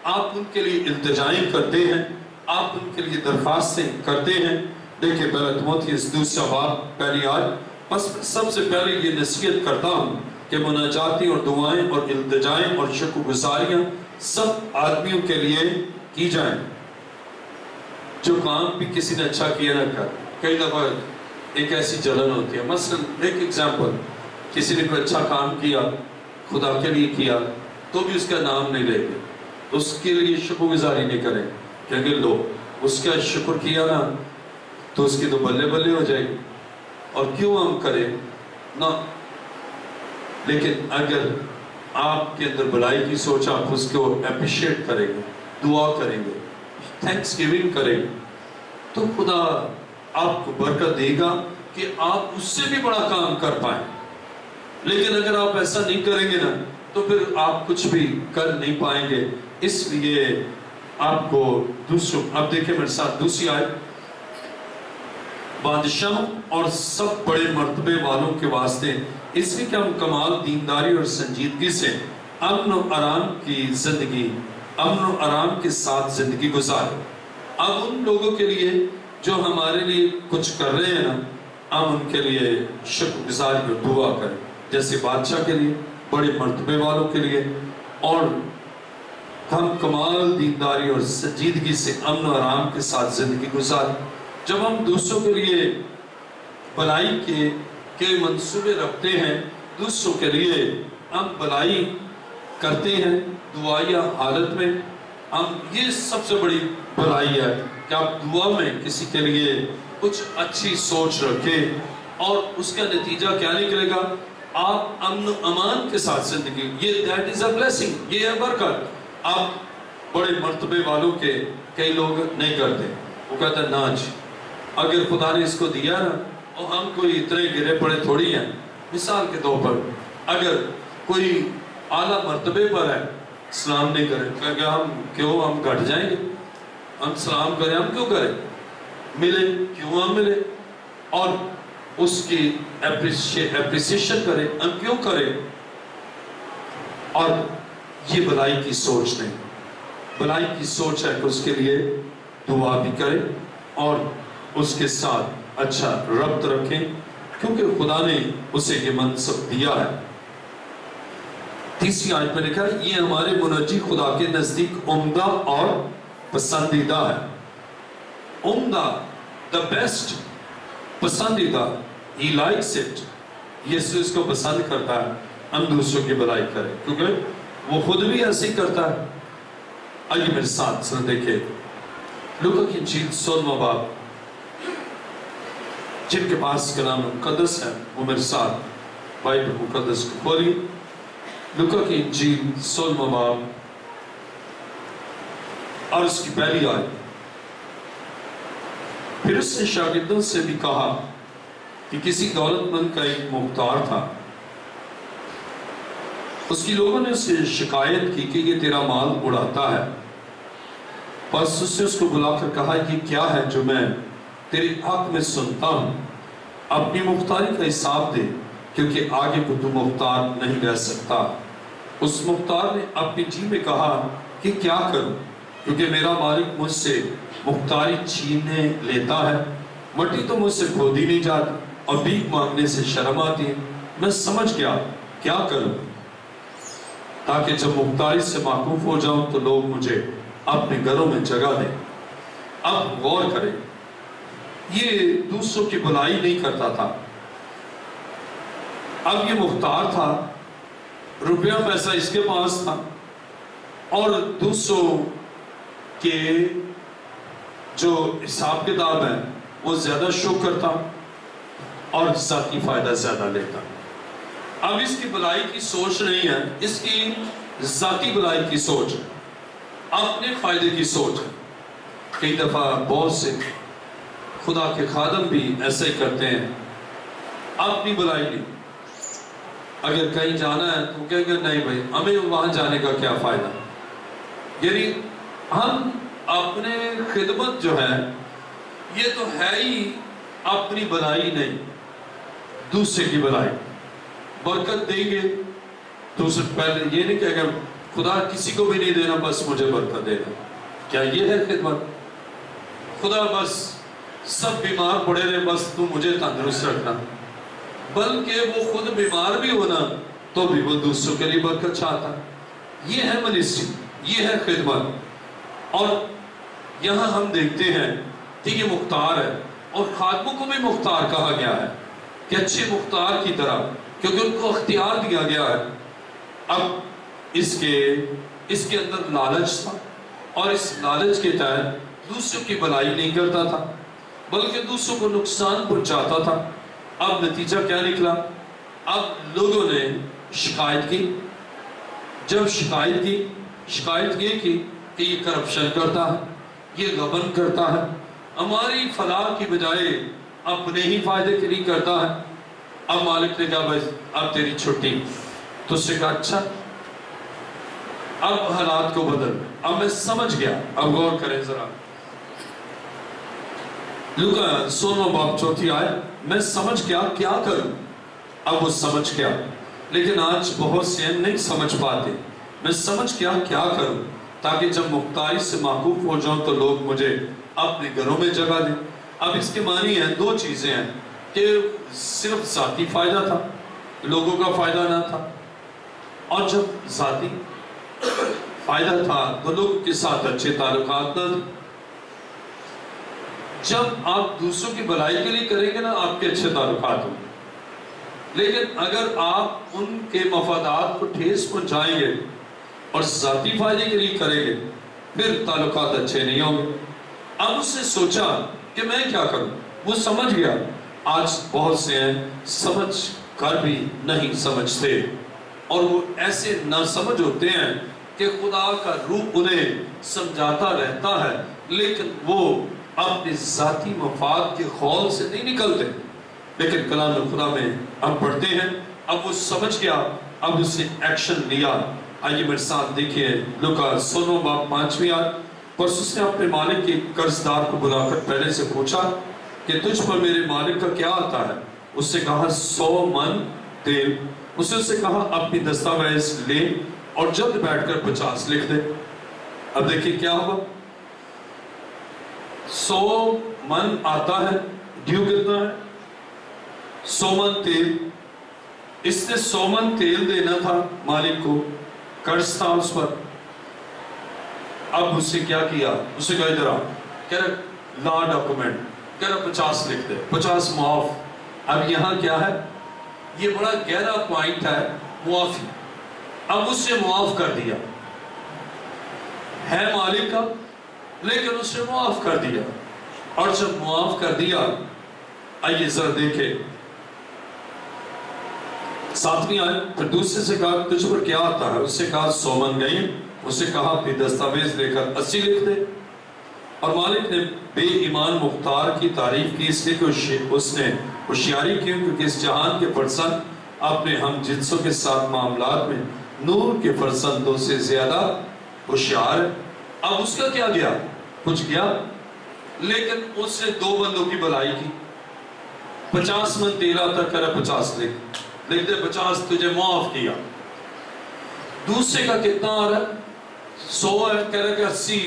آپ ان کے لیے التجائیں کرتے ہیں، آپ ان کے لیے درخواستیں کرتے ہیں۔ دیکھیں پہلا تیموتھیوس 2:1 بس سب سے پہلے یہ نصیحت کرتا ہوں کہ مناجاتیں اور دعائیں اور التجائیں اور شکر گزاریاں سب آدمیوں کے لیے کی جائیں۔ جو کام بھی کسی نے اچھا کیا نہ کر، کئی دفعہ ایک ایسی جلن ہوتی ہے، مثلا ایک ایگزامپل، کسی نے کوئی اچھا کام کیا، خدا کے لیے کیا، تو بھی اس کا نام نہیں لے گے، اس کے لیے شکر گزاری نہیں کریں، کہیں لو اس کا شکر کیا نا تو اس کی تو بلے بلے ہو جائے گی، اور کیوں ہم کریں نہ۔ لیکن اگر آپ کے اندر بھلائی کی سوچ، آپ اس کو اپریشیٹ کریں گے، دعا کریں گے، تھینکس گیونگ کریں گے، تو خدا آپ کو برکت دے گا کہ آپ اس سے بھی بڑا کام کر پائیں۔ لیکن اگر آپ ایسا نہیں کریں گے نا تو پھر آپ کچھ بھی کر نہیں پائیں گے۔ اس لیے آپ کو دوسروں، اب دیکھیں میرے ساتھ دوسری آیت، بادشاہوں اور سب بڑے مرتبے والوں کے واسطے اس لیے کہ ہم کمال دینداری اور سنجیدگی سے امن و آرام کی زندگی، امن و آرام کے ساتھ زندگی گزارے۔ اب ان لوگوں کے لیے جو ہمارے لیے کچھ کر رہے ہیں نا، ہم ان کے لیے شکر گزاری اور دعا کریں، جیسے بادشاہ کے لیے، بڑے مرتبے والوں کے لیے، اور ہم کمال دینداری اور سنجیدگی سے امن و آرام کے ساتھ زندگی گزاریں۔ جب ہم دوسروں کے لیے بھلائی کے منصوبے رکھتے ہیں، دوسروں کے لیے ہم بھلائی کرتے ہیں دعائیہ حالت میں، ہم یہ سب سے بڑی بھلائی ہے کہ آپ دعا میں کسی کے لیے کچھ اچھی سوچ رکھیں، اور اس کا نتیجہ کیا نکلے گا؟ آپ امن و امان کے ساتھ زندگی، یہ that is a blessing، یہ ہے برکت۔ آپ بڑے مرتبے والوں کے کئی لوگ نہیں کرتے، وہ کہتے ہیں نا جی، اگر خدا نے اس کو دیا نا، اور ہم کوئی اتنے گرے پڑے تھوڑی ہیں۔ مثال کے طور پر اگر کوئی اعلیٰ مرتبے پر ہے، سلام نہیں کرے، کہ ہم گھٹ جائیں گے؟ ہم سلام کریں، ہم کیوں کریں؟ ملے، کیوں ہم ملے؟ اور اس کی اپریسیشن کریں، ہم کیوں کریں؟ اور یہ بھلائی کی سوچ نہیں، بھلائی کی سوچ ہے کہ اس کے لیے دعا بھی کریں اور اس کے ساتھ اچھا ربط رکھیں، کیونکہ خدا نے اسے یہ منصب دیا ہے۔ تیسری آیت میں لکھا ہے، یہ ہمارے منجی خدا کے نزدیک عمدہ اور پسندیدہ ہے۔ عمدہ، the best، پسندیدہ، he likes it، یسوع اس کو پسند کرتا ہے ہم دوسروں کی بھلائی کریں، کیونکہ وہ خود بھی ایسے ہی کرتا ہے۔ آئیے میرے ساتھ سن دیکھیں لوکا کی انجیل 16واں باب، جن کے پاس کلام مقدس ہے وہ میرے ساتھ بائبل مقدس کو کھولی۔ لوکا کی انجیل 16واں باب اور اس کی پہلی آیت۔ پھر اس نے شاگردوں سے بھی کہا کہ کسی دولت مند کا ایک مختار تھا، اس کی لوگوں نے اسے شکایت کی کہ یہ تیرا مال اڑاتا ہے۔ پس اس نے اس کو بلا کر کہا، یہ کیا ہے جو میں تیرے حق میں سنتا ہوں؟ اپنی مختاری کا حساب دے، کیونکہ آگے کو تو مختار نہیں رہ سکتا۔ اس مختار نے اپنی جی میں کہا کہ کیا کروں، کیونکہ میرا مالک مجھ سے مختاری چھیننے لیتا ہے۔ مٹی تو مجھ سے کھودی نہیں جاتی اور بھیک مانگنے سے شرم آتی ہے۔ میں سمجھ گیا کیا کروں تاکہ جب مختاری سے معقوف ہو جاؤں تو لوگ مجھے اپنے گھروں میں جگہ دیں۔ اب غور کریں، یہ دوسروں کی بھلائی نہیں کرتا تھا۔ اب یہ مختار تھا، روپیہ پیسہ اس کے پاس تھا، اور دوسروں کے جو حساب کتاب ہے وہ زیادہ شو کرتا اور ذاتی فائدہ زیادہ لیتا۔ اب اس کی بھلائی کی سوچ نہیں ہے، اس کی ذاتی بھلائی کی سوچ، اپنے فائدے کی سوچ۔ کئی دفعہ بہت سے خدا کے خادم بھی ایسے ہی کرتے ہیں، اپنی بھلائی نہیں۔ اگر کہیں جانا ہے تو کہیں گے نہیں بھائی، ہمیں وہاں جانے کا کیا فائدہ۔ یعنی ہم اپنے خدمت جو ہے یہ تو ہے ہی اپنی بھلائی نہیں، دوسرے کی بھلائی۔ برکت دیں گے تو اسے پہلے یہ نہیں کہے گا خدا کسی کو بھی نہیں دینا، بس مجھے برکت دینا۔ کیا یہ ہے خدمت؟ خدا بس سب بیمار پڑے رہے، بس تو مجھے تندرست رکھنا، بلکہ وہ خود بیمار بھی ہونا تو بھی وہ دوسروں کے لیے برکت چاہتا۔ یہ ہے منسٹری، یہ ہے خدمت۔ اور یہاں ہم دیکھتے ہیں کہ یہ مختار ہے، اور خادموں کو بھی مختار کہا گیا ہے کہ اچھے مختار کی طرح، کیونکہ ان کو اختیار دیا گیا ہے۔ اب اس کے اندر لالچ تھا، اور اس لالچ کے تحت دوسروں کی بھلائی نہیں کرتا تھا بلکہ دوسروں کو نقصان پہنچاتا تھا۔ اب نتیجہ کیا نکلا؟ اب لوگوں نے شکایت کی۔ جب شکایت یہ کی کہ یہ کرپشن کرتا ہے، یہ غبن کرتا ہے، ہماری فلاح کی بجائے اپنے ہی فائدے کے لیے کرتا ہے۔ اب مالک نے کہا بس اب تیری چھٹی۔ تو اس نے کہا اچھا، اب حالات کو بدل، اب میں سمجھ گیا۔ اب غور کریں ذرا، لوکا 16واں باب 4 آیت، میں سمجھ گیا کیا کروں۔ اب وہ سمجھ گیا، لیکن آج بہت سے نہیں سمجھ پاتے۔ میں سمجھ گیا کیا کروں تاکہ جب مختاری سے معقوف ہو جاؤں تو لوگ مجھے اپنے گھروں میں جگہ دیں۔ اب اس کے معنی ہیں دو چیزیں ہیں کہ صرف ذاتی فائدہ تھا، لوگوں کا فائدہ نہ تھا، اور جب ذاتی فائدہ تھا تو لوگوں کے ساتھ اچھے تعلقات نہ تھے۔ جب آپ دوسروں کی بھلائی کے لیے کریں گے نا، آپ کے اچھے تعلقات ہوں گے، لیکن اگر آپ ان کے مفادات کو ٹھیس پہنچائیں گے اور ذاتی فائدے کے لیے کریں گے، پھر تعلقات اچھے نہیں ہوں گے۔ اب اس نے سوچا کہ میں کیا کروں، وہ سمجھ گیا۔ آج بہت سے ہیں سمجھ کر بھی نہیں سمجھتے، اور وہ ایسے نہ سمجھ ہوتے ہیں کہ خدا کا روح انہیں سمجھاتا رہتا ہے، لیکن وہ اپنے ذاتی مفاد کے خول سے نہیں نکلتے۔ لیکن کلام خدا میں ہم پڑھتے ہیں، اب وہ سمجھ گیا، اب اس نے ایکشن لیا۔ آئیے میرے ساتھ دیکھیے لوکا 16 باب 5ویں آیت۔ پس اس نے اپنے مالک کے قرضدار کو بلا کر پہلے سے پوچھا کہ تجھ پر میرے مالک کا کیا آتا ہے؟ اس نے کہا 100 من تیل۔ اس نے اسے کہا اپنی دستاویز لے اور جلد بیٹھ کر 50 لکھ دے۔ اب دیکھیے کیا ہوگا، 100 من آتا ہے، ڈیو کتنا ہے؟ 100 من تیل۔ اس نے 100 من تیل دینا تھا مالک کو، قرض تھا اس پر۔ اب اس نے کیا کیا، اس نے کہا ادھر آ، کہہ رہا لا ڈاکومنٹ، کہہ رہا 50 لکھ دے، 50 معاف۔ اب یہاں کیا ہے، یہ بڑا گہرا پوائنٹ ہے، معافی۔ اب اس نے معاف کر دیا، ہے مالک کا لیکن اس نے معاف کر دیا۔ اور جب معاف کر دیا، آئیے ذرا دیکھیں 7ویں آیت۔ پھر دوسرے سے کہا تجھ پر کیا آتا ہے؟ اس سے کہا 100 من گئی۔ اس نے کہا اپنی دستاویز لے کر 80 لکھ دے۔ اور مالک نے بے ایمان مختار کی تعریف کی، اس لیے کہ اس نے ہوشیاری کی، کیونکہ اس جہان کے فرزند اپنے ہم جنسوں کے ساتھ معاملات میں نور کے فرزندوں سے زیادہ ہوشیار ہے۔ اب اس کا کیا گیا، کچھ گیا، لیکن اس نے 2 بندوں کی بھلائی کی۔ 50 من تیل آتا، کہہ رہا 50 لکھ دے، 50 تجھے معاف کیا۔ دوسرے کا کتنا آ رہا ہے، 100 ہے، کہہ رہا کہ 80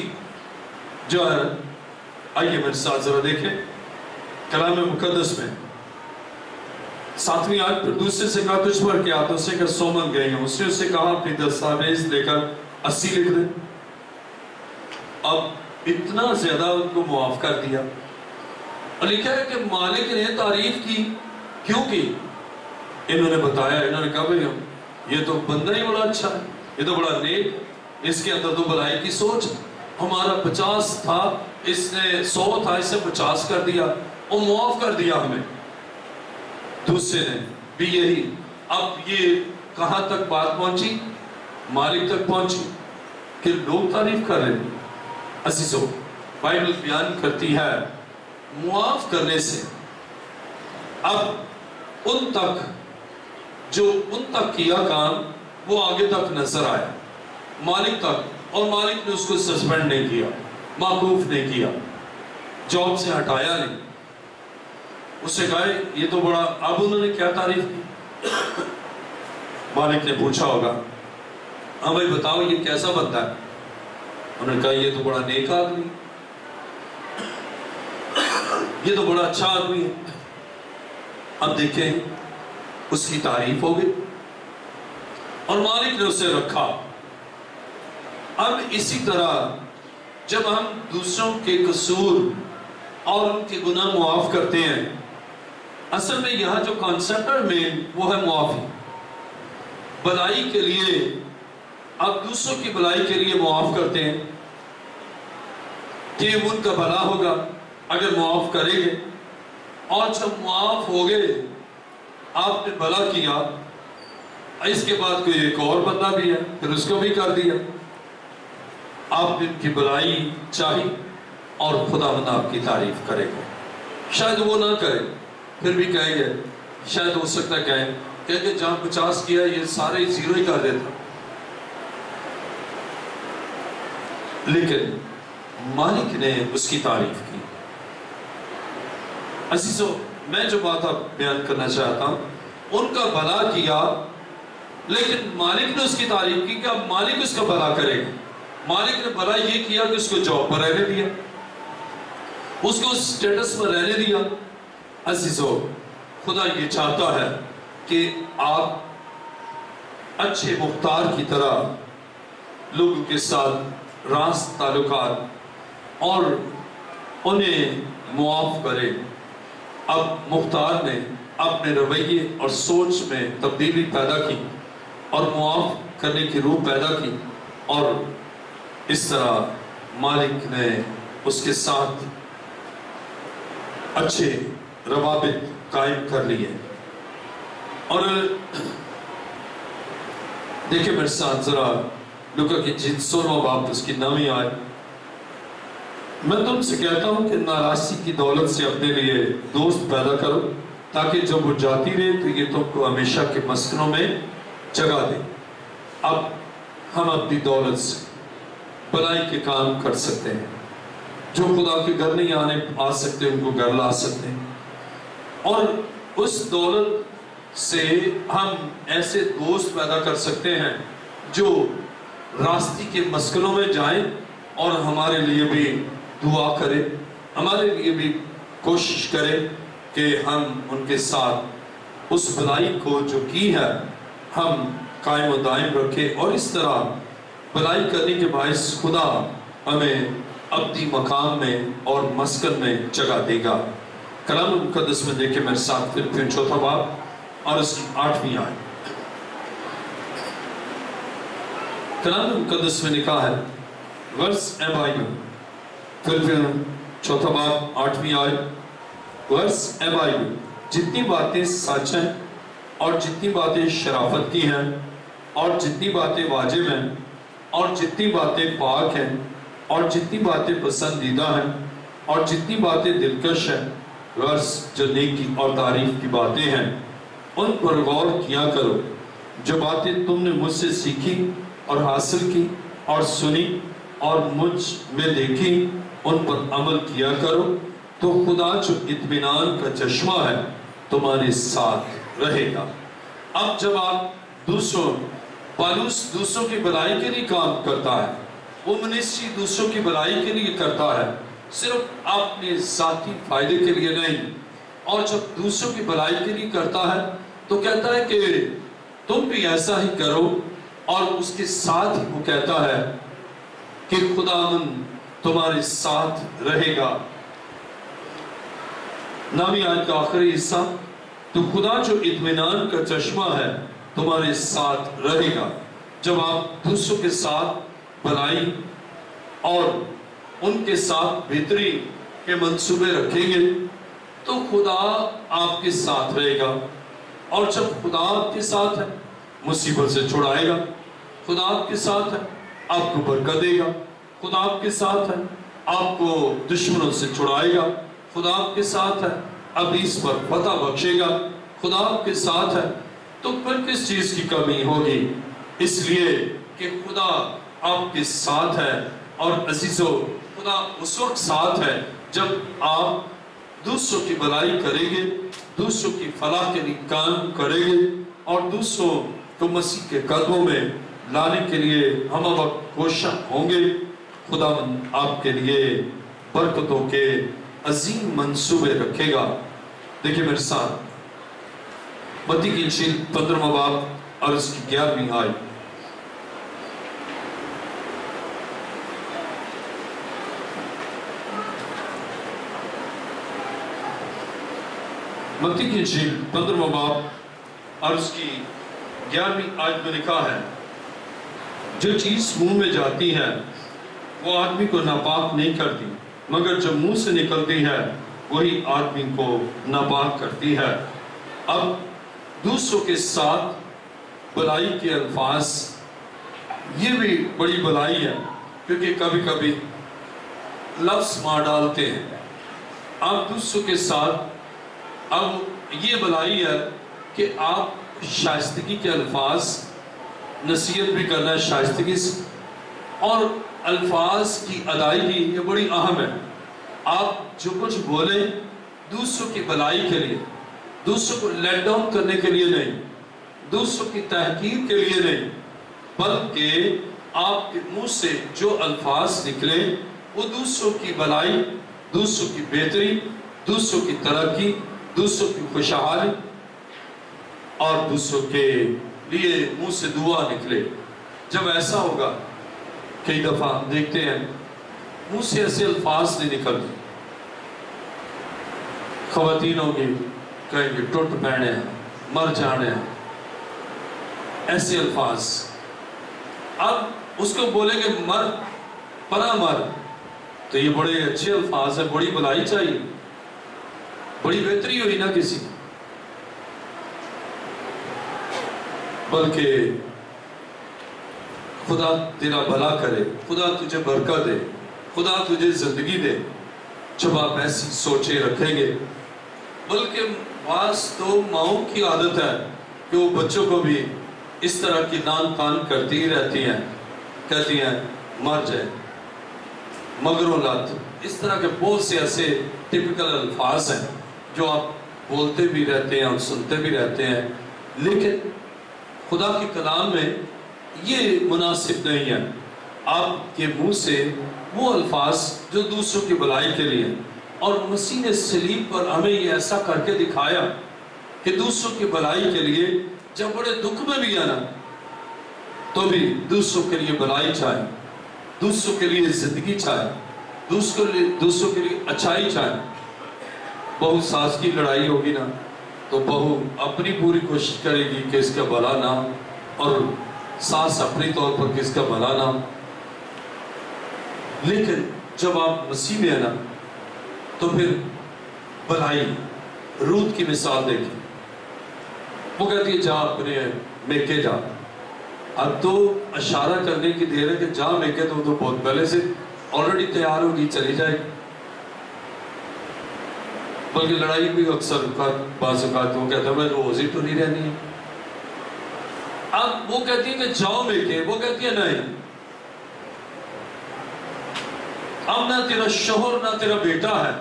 جو ہے۔ آئیے میرے ساتھ ذرا دیکھیں کلام مقدس میں 7ویں آیت۔ پھر دوسرے سے کہا تجھ پر کیا آتا؟ اس نے کہا 100 من گئے ہیں۔ اس نے اسے کہا اپنی دستاویز لے کر 80 لکھ دے۔ اب اتنا زیادہ ان کو معاف کر دیا، اور لکھا ہے کہ مالک نے تعریف کی۔ کیوں کی؟ انہوں نے بتایا، انہوں نے کہا بھئی یہ تو بندہ ہی بڑا اچھا ہے، یہ تو بڑا نیک، اس کے اندر تو بھلائی کی سوچ۔ ہمارا 50 تھا، اس نے 100 تھا، اس نے 50 کر دیا، اور معاف کر دیا ہمیں۔ دوسرے نے بھی یہی۔ اب یہ کہاں تک بات پہنچی؟ مالک تک پہنچی کہ لوگ تعریف کر رہے ہیں۔ عزیزو، بائبل بیان کرتی ہے معاف کرنے سے اب ان تک جو ان تک کیا کام وہ آگے تک نظر آیا، مالک تک، اور مالک نے اس کو سسپینڈ نہیں کیا، موقوف نہیں کیا، جاب سے ہٹایا نہیں۔ اس سے کہا یہ تو بڑا، اب انہوں نے کیا تعریف کی؟ مالک نے پوچھا ہوگا ہاں بھائی بتاؤ یہ کیسا بندہ ہے؟ انہوں نے کہا یہ تو بڑا نیک آدمی، یہ تو بڑا اچھا آدمی ہے۔ اب دیکھیں اس کی تعریف ہو گئی اور مالک نے اسے رکھا۔ اب اسی طرح جب ہم دوسروں کے قصور اور ان کے گناہ معاف کرتے ہیں، اصل میں یہاں جو کانسیپٹ ہے مین وہ ہے معافی، بھلائی کے لیے۔ آپ دوسروں کی بھلائی کے لیے معاف کرتے ہیں کہ ان کا بھلا ہوگا اگر معاف کریں گے، اور جب معاف ہو گئے آپ نے بھلا کیا، اس کے بعد کوئی ایک اور بندہ بھی ہے پھر اس کو بھی کر دیا، آپ نے ان کی بھلائی چاہی اور خداوند آپ کی تعریف کرے گا۔ شاید وہ نہ کرے پھر بھی کہیں گے، شاید ہو سکتا ہے کہ جہاں 50 کیا یہ سارے 0 ہی کر دیتا، لیکن مالک نے اس کی تعریف کی۔ عزیزو، میں جو بات آپ بیان کرنا چاہتا ہوں، ان کا بھلا کیا لیکن مالک نے اس کی تعریف کی کہ اب مالک اس کا بھلا کرے گا۔ مالک نے بھلا یہ کیا کہ اس کو جاب پر رہنے دیا، اس کو اس سٹیٹس میں رہنے دیا۔ عزیزو، خدا یہ چاہتا ہے کہ آپ اچھے مختار کی طرح لوگوں کے ساتھ راست تعلقات اور انہیں معاف کرے۔ اب مختار نے اپنے رویے اور سوچ میں تبدیلی پیدا کی اور معاف کرنے کی روح پیدا کی، اور اس طرح مالک نے اس کے ساتھ اچھے روابط قائم کر لیے۔ اور دیکھیں میرے ساتھ ذرا لوکا کی 16واں باب اس کی 9ویں آیت۔ میں تم سے کہتا ہوں کہ ناراستی کی دولت سے اپنے لیے دوست پیدا کرو، تاکہ جب وہ جاتی رہے تو یہ تم کو ہمیشہ کے مسکنوں میں جگہ دے۔ اب ہم اپنی دولت سے بھلائی کے کام کر سکتے ہیں۔ جو خدا کے گھر نہیں آ سکتے ان کو گھر لا سکتے ہیں، اور اس دولت سے ہم ایسے دوست پیدا کر سکتے ہیں جو راستی کے مسکنوں میں جائیں اور ہمارے لیے بھی دعا کرے، ہمارے لیے بھی کوشش کرے کہ ہم ان کے ساتھ اس بھلائی کو جو کی ہے ہم قائم و دائم رکھیں، اور اس طرح بھلائی کرنے کے باعث خدا ہمیں اپنی مقام میں اور مسکن میں جگہ دے گا۔ کلام مقدس میں دیکھیں میرے ساتھ فلپیوں 4 باب اور اس کی 8ویں آیت۔ کلام مقدس میں لکھا ہے، غرض اے بھائیو، فلپیوں 4 باب 8ویں آیت، غرض اے بھائیو، جتنی باتیں سچ ہیں اور جتنی باتیں شرافت کی ہیں اور جتنی باتیں واجب ہیں اور جتنی باتیں پاک ہیں اور جتنی باتیں پسندیدہ ہیں اور جتنی باتیں دلکش ہیں، غرض جو نیکی اور تعریف کی باتیں ہیں ان پر غور کیا کرو۔ جو باتیں تم نے مجھ سے سیکھی اور حاصل کی اور سنی اور مجھ میں دیکھی ان پر عمل کیا کرو، تو خدا جو اطمینان کا چشمہ ہے تمہارے ساتھ رہے گا۔ اب جب آپ پالوس دوسروں کی بھلائی کے لیے کام کرتا ہے، وہ منسٹری دوسروں کی بھلائی کے لیے کرتا ہے، صرف اپنے ذاتی فائدے کے لیے نہیں، اور جب دوسروں کی بھلائی کے لیے کرتا ہے تو کہتا ہے کہ تم بھی ایسا ہی کرو، اور اس کے ساتھ ہی وہ کہتا ہے کہ خداوند تمہارے ساتھ رہے گا۔ 9ویں آیت کا آخری حصہ، تو خدا جو اطمینان کا چشمہ ہے تمہارے ساتھ رہے گا۔ جب آپ دوسروں کے ساتھ بھلائی اور ان کے ساتھ بہتری کے منصوبے رکھیں گے تو خدا آپ کے ساتھ رہے گا، اور جب خدا آپ کے ساتھ ہے مصیبت سے چھڑائے گا، خدا آپ کے ساتھ ہے آپ کو برکت دے گا، خدا آپ کے ساتھ ہے آپ کو دشمنوں سے چھڑائے گا، خدا آپ کے ساتھ ہے ابلیس پر فتح بخشے گا، خدا آپ کے ساتھ ہے تو پھر کس چیز کی کمی ہوگی؟ اس لیے کہ خدا آپ کے ساتھ ہے۔ اور عزیزو، خدا اس وقت ساتھ ہے جب آپ دوسروں کی بھلائی کریں گے، دوسروں کی فلاح کے لیے کام کریں گے اور دوسروں کو مسیح کے قدموں میں لانے کے لیے ہم وقت کوشاں ہوں گے۔ خدا آپ کے لیے برکتوں کے عظیم منصوبے رکھے گا۔ دیکھیں میرے ساتھ متی کی انجیل 15واں باب اور اس کی 11ویں آیت۔ متی کی انجیل 15واں باب اور اس کی 11ویں آیت میں لکھا ہے، جو چیز منہ میں جاتی ہے وہ آدمی کو ناپاک نہیں کرتی، مگر جو منہ سے نکلتی ہے وہی آدمی کو ناپاک کرتی ہے۔ اب دوسروں کے ساتھ بھلائی کے الفاظ یہ بھی بڑی بھلائی ہے، کیونکہ کبھی کبھی لفظ مار ڈالتے ہیں۔ آپ دوسروں کے ساتھ اب یہ بھلائی ہے کہ آپ شائستگی کے الفاظ نصیحت بھی کرنا ہے شائستگی سے، اور الفاظ کی ادائیگی یہ بڑی اہم ہے۔ آپ جو کچھ بولیں دوسروں کی بھلائی کے لیے، دوسروں کو لیٹ ڈاؤن کرنے کے لیے نہیں، دوسروں کی تحقیر کے لیے نہیں، بلکہ آپ کے منہ سے جو الفاظ نکلے وہ دوسروں کی بھلائی دوسروں کی بہتری، دوسروں کی ترقی، دوسروں کی خوشحالی اور دوسروں کے لیے منہ سے دعا نکلے۔ جب ایسا ہوگا، کئی دفعہ ہم دیکھتے ہیں منہ سے ایسے الفاظ نہیں نکلتے، خواتینوں کی کہیں گے ٹوٹ پہنے ہیں، مر جانے ہیں، ایسے الفاظ۔ اب اس کو بولیں گے مر پرا مر، تو یہ بڑے اچھے الفاظ ہیں، بڑی بھلائی چاہیے، بڑی بہتری ہوئی نا کسی، بلکہ خدا تیرا بھلا کرے، خدا تجھے برکت دے، خدا تجھے زندگی دے، جب آپ ایسی سوچیں رکھیں گے۔ بلکہ بعض تو ماؤں کی عادت ہے کہ وہ بچوں کو بھی اس طرح کی نان کان کرتی ہی رہتی ہیں، کہتی ہیں مر جائے، مگروں لات، اس طرح کے بہت سے ایسے ٹپیکل الفاظ ہیں جو آپ بولتے بھی رہتے ہیں اور سنتے بھی رہتے ہیں، لیکن خدا کے کلام میں یہ مناسب نہیں ہے۔ آپ کے منہ سے وہ الفاظ جو دوسروں کی بھلائی کے لیے، اور مسیح نے صلیب پر ہمیں یہ ایسا کر کے دکھایا کہ دوسروں کی بھلائی کے لیے جب بڑے دکھ میں بھی آنا تو بھی دوسروں کے لیے بھلائی چاہے، دوسروں کے لیے زندگی چاہے، دوسروں کے لیے اچھائی چاہے۔ بہو ساس کی لڑائی ہوگی نا تو بہو اپنی پوری کوشش کرے گی کہ اس کا بھلا نہ، اور ساس اپنی طور پر کس کا بھلا نہ۔ لیکن جب آپ مسیح میں ہیں نا تو پھر بھلائی۔ روت کی مثال دیکھیں، وہ کہتی ہے جا اپنے میکے جا۔ اب تو اشارہ کرنے کی دیر ہے کہ جا میکے، تو بہت پہلے سے آلریڈی تیار ہوگی، چلی جائے۔ بلکہ لڑائی بھی اکثر بعض اوقات وہ کہتا ہے میں روز ہی تو نہیں رہنی ہے۔ اب وہ کہتی ہے کہ جاؤ میکے، وہ کہتی ہے نہیں، اب نہ تیرا شوہر نہ تیرا بیٹا ہے،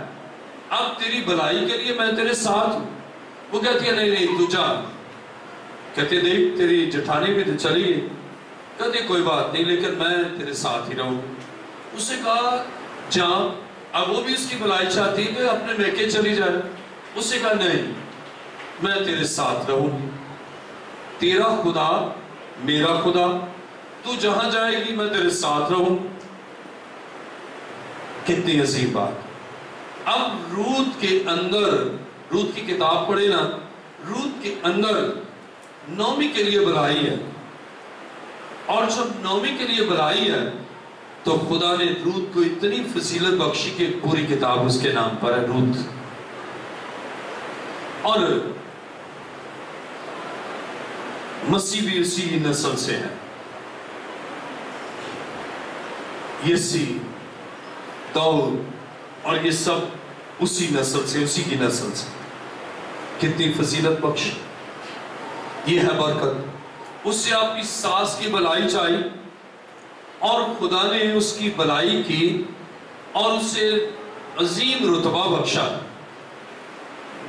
اب تیری بھلائی کے لیے میں تیرے ساتھ ہوں۔ وہ کہتی ہے نہیں تو جا۔ کہتی ہے دیکھ تیری جٹھانی بھی تو چلی گئی، کہتی ہے کوئی بات نہیں لیکن میں تیرے ساتھ ہی رہوں۔ اس نے کہا جا۔ اب وہ بھی اس کی بھلائی چاہتی ہے کہ اپنے میکے چلی جائے۔ اس نے کہا نہیں، میں تیرے ساتھ رہوں، تیرا خدا میرا خدا، تو جہاں جائے گی میں تیرے ساتھ رہوں۔ کتنی عظیم بات۔ اب روت کے اندر، روت کی کتاب پڑھے نا، روت کے اندر نومی کے لیے بھلائی ہے، اور جب نومی کے لیے بھلائی ہے تو خدا نے روت کو اتنی فضیلت بخشی کہ پوری کتاب اس کے نام پر ہے، روت۔ اور مسیح بھی اسی نسل سے ہے، یسی، داؤد، اور یہ سب اسی نسل سے، اسی کی نسل سے۔ کتنی فضیلت بخش، یہ ہے برکت۔ اس سے آپ کی ساس کی بھلائی چاہی اور خدا نے اس کی بھلائی کی اور اسے عظیم رتبہ بخشا،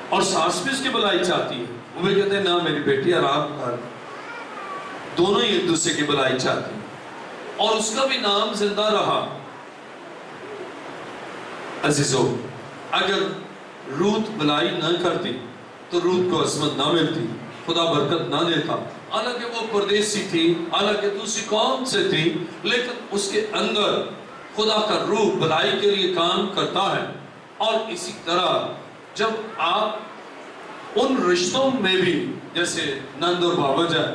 اور ساس بھی اس کی بھلائی چاہتی ہے۔ وہ بھی کہتے ہیں نا میری بیٹی آرام کر، دونوں ہی ایک دوسرے کی بھلائی چاہتی ہیں، اور اس کا بھی نام زندہ رہا۔ عزیزو، اگر روت بھلائی نہ کرتی تو روت کو عصمت نہ ملتی، خدا برکت نہ دیتا۔ حالانکہ وہ پردیسی تھی، حالانکہ دوسری قوم سے تھی، لیکن اس کے اندر خدا کا روح بھلائی کے لیے کام کرتا ہے۔ اور اسی طرح جب آپ ان رشتوں میں بھی، جیسے نند اور بابا جان،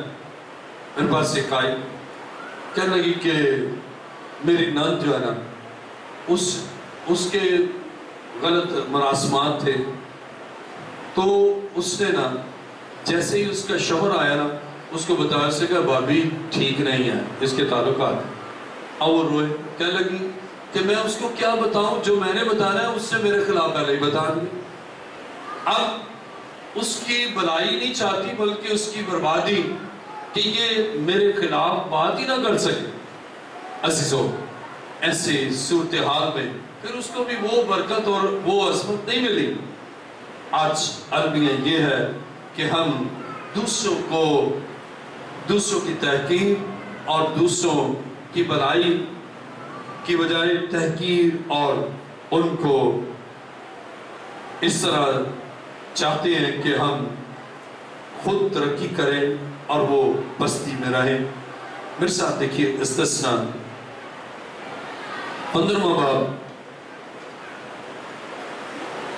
میرے پاس ایک آئی کہنے لگی کہ میری نند جو ہے نا اس کے غلط مراسمات تھے، تو اس نے نا جیسے ہی اس کا شوہر آیا نا اس کو بتایا، سے کہا بھابی ٹھیک نہیں ہے اس کے تعلقات۔ اب وہ روئے، کہنے لگی کہ میں اس کو کیا بتاؤں، جو میں نے بتانا ہے اس سے میرے خلاف پہلے ہی بتا دی۔ اب اس کی بھلائی نہیں چاہتی بلکہ اس کی بربادی، کہ یہ میرے خلاف بات ہی نہ کر سکے۔ عزیزو، ایسے صورتحال میں پھر اس کو بھی وہ برکت اور وہ عظمت نہیں ملی۔ آج المیہ یہ ہے کہ ہم دوسروں کی تحقیر اور دوسروں کی بھلائی کی بجائے تحقیر اور ان کو اس طرح چاہتے ہیں کہ ہم خود ترقی کریں اور وہ پستی میں رہیں۔ میرے ساتھ دیکھیے استثنا 15واں باب،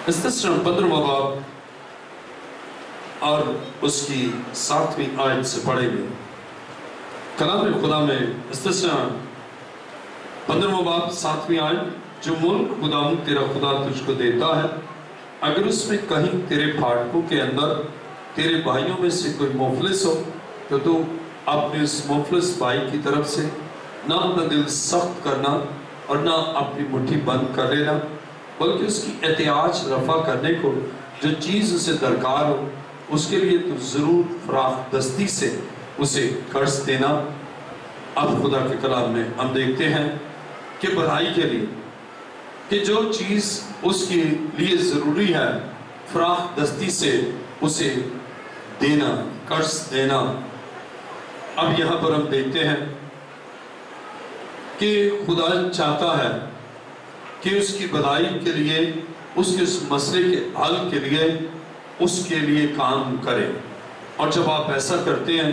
استثنا 15واں باب اور اس کی 7ویں آیت سے پڑھیں گے۔ کلام خدا میں استثنا 15واں باب 7ویں آیت، جو ملک خداوند تیرا خدا تجھ کو دیتا ہے، اگر اس میں کہیں تیرے پھاٹکوں کے اندر تیرے بھائیوں میں سے کوئی مفلس ہو تو تو اپنے اس مفلس بھائی کی طرف سے نہ اپنا دل سخت کرنا اور نہ اپنی مٹھی بند کر لینا، بلکہ اس کی احتیاج رفع کرنے کو جو چیز اسے درکار ہو اس کے لیے تو ضرور فراخ دستی سے اسے قرض دینا۔ اب خدا کے کلام میں ہم دیکھتے ہیں کہ بھلائی کے لیے کہ جو چیز اس کے لیے ضروری ہے فراخ دستی سے اسے دینا، قرض دینا۔ اب یہاں پر ہم دیکھتے ہیں کہ خدا چاہتا ہے کہ اس کی بھلائی کے لیے، اس کے اس مسئلے کے حل کے لیے اس کے لیے کام کرے، اور جب آپ ایسا کرتے ہیں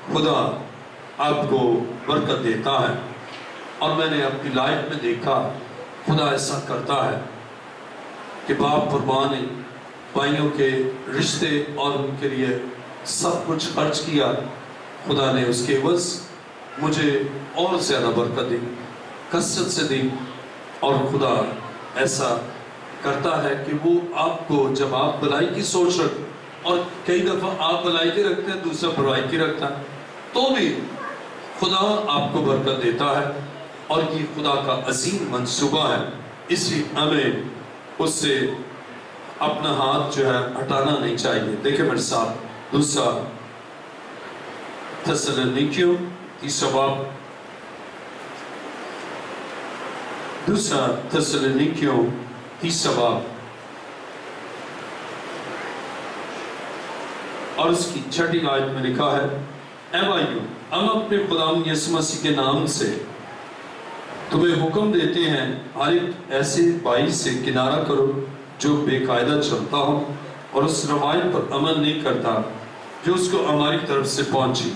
خدا آپ کو برکت دیتا ہے۔ اور میں نے اپنی لائف میں دیکھا خدا ایسا کرتا ہے کہ باپ اور ماں نے بھائیوں کے رشتے اور ان کے لیے سب کچھ خرچ کیا، خدا نے اس کے عوض مجھے اور زیادہ برکت دی، کثرت سے دی۔ اور خدا ایسا کرتا ہے کہ وہ آپ کو، جب آپ بھلائی کی سوچ رکھتے، اور کئی دفعہ آپ بھلائی کی رکھتے ہیں دوسرا برائی کی رکھتا ہے، تو بھی خدا آپ کو برکت دیتا ہے، اور یہ خدا کا عظیم منصوبہ ہے۔ اس لیے ہمیں اس سے اپنا ہاتھ جو ہے ہٹانا نہیں چاہیے۔ دیکھیں میرے ساتھ دوسرا تسالونیکیوں 3 باب، دوسرا تسالونیکیوں 3 باب اور اس کی 6 آیت میں لکھا ہے، اے بھائیو، ہم اپنے خداوند یسوع مسیح کے نام سے تمہیں حکم دیتے ہیں، ہر ایک ایسے بھائی سے کنارہ کرو جو بے قاعدہ چلتا ہو اور اس روایت پر عمل نہیں کرتا جو اس کو ہماری طرف سے پہنچی،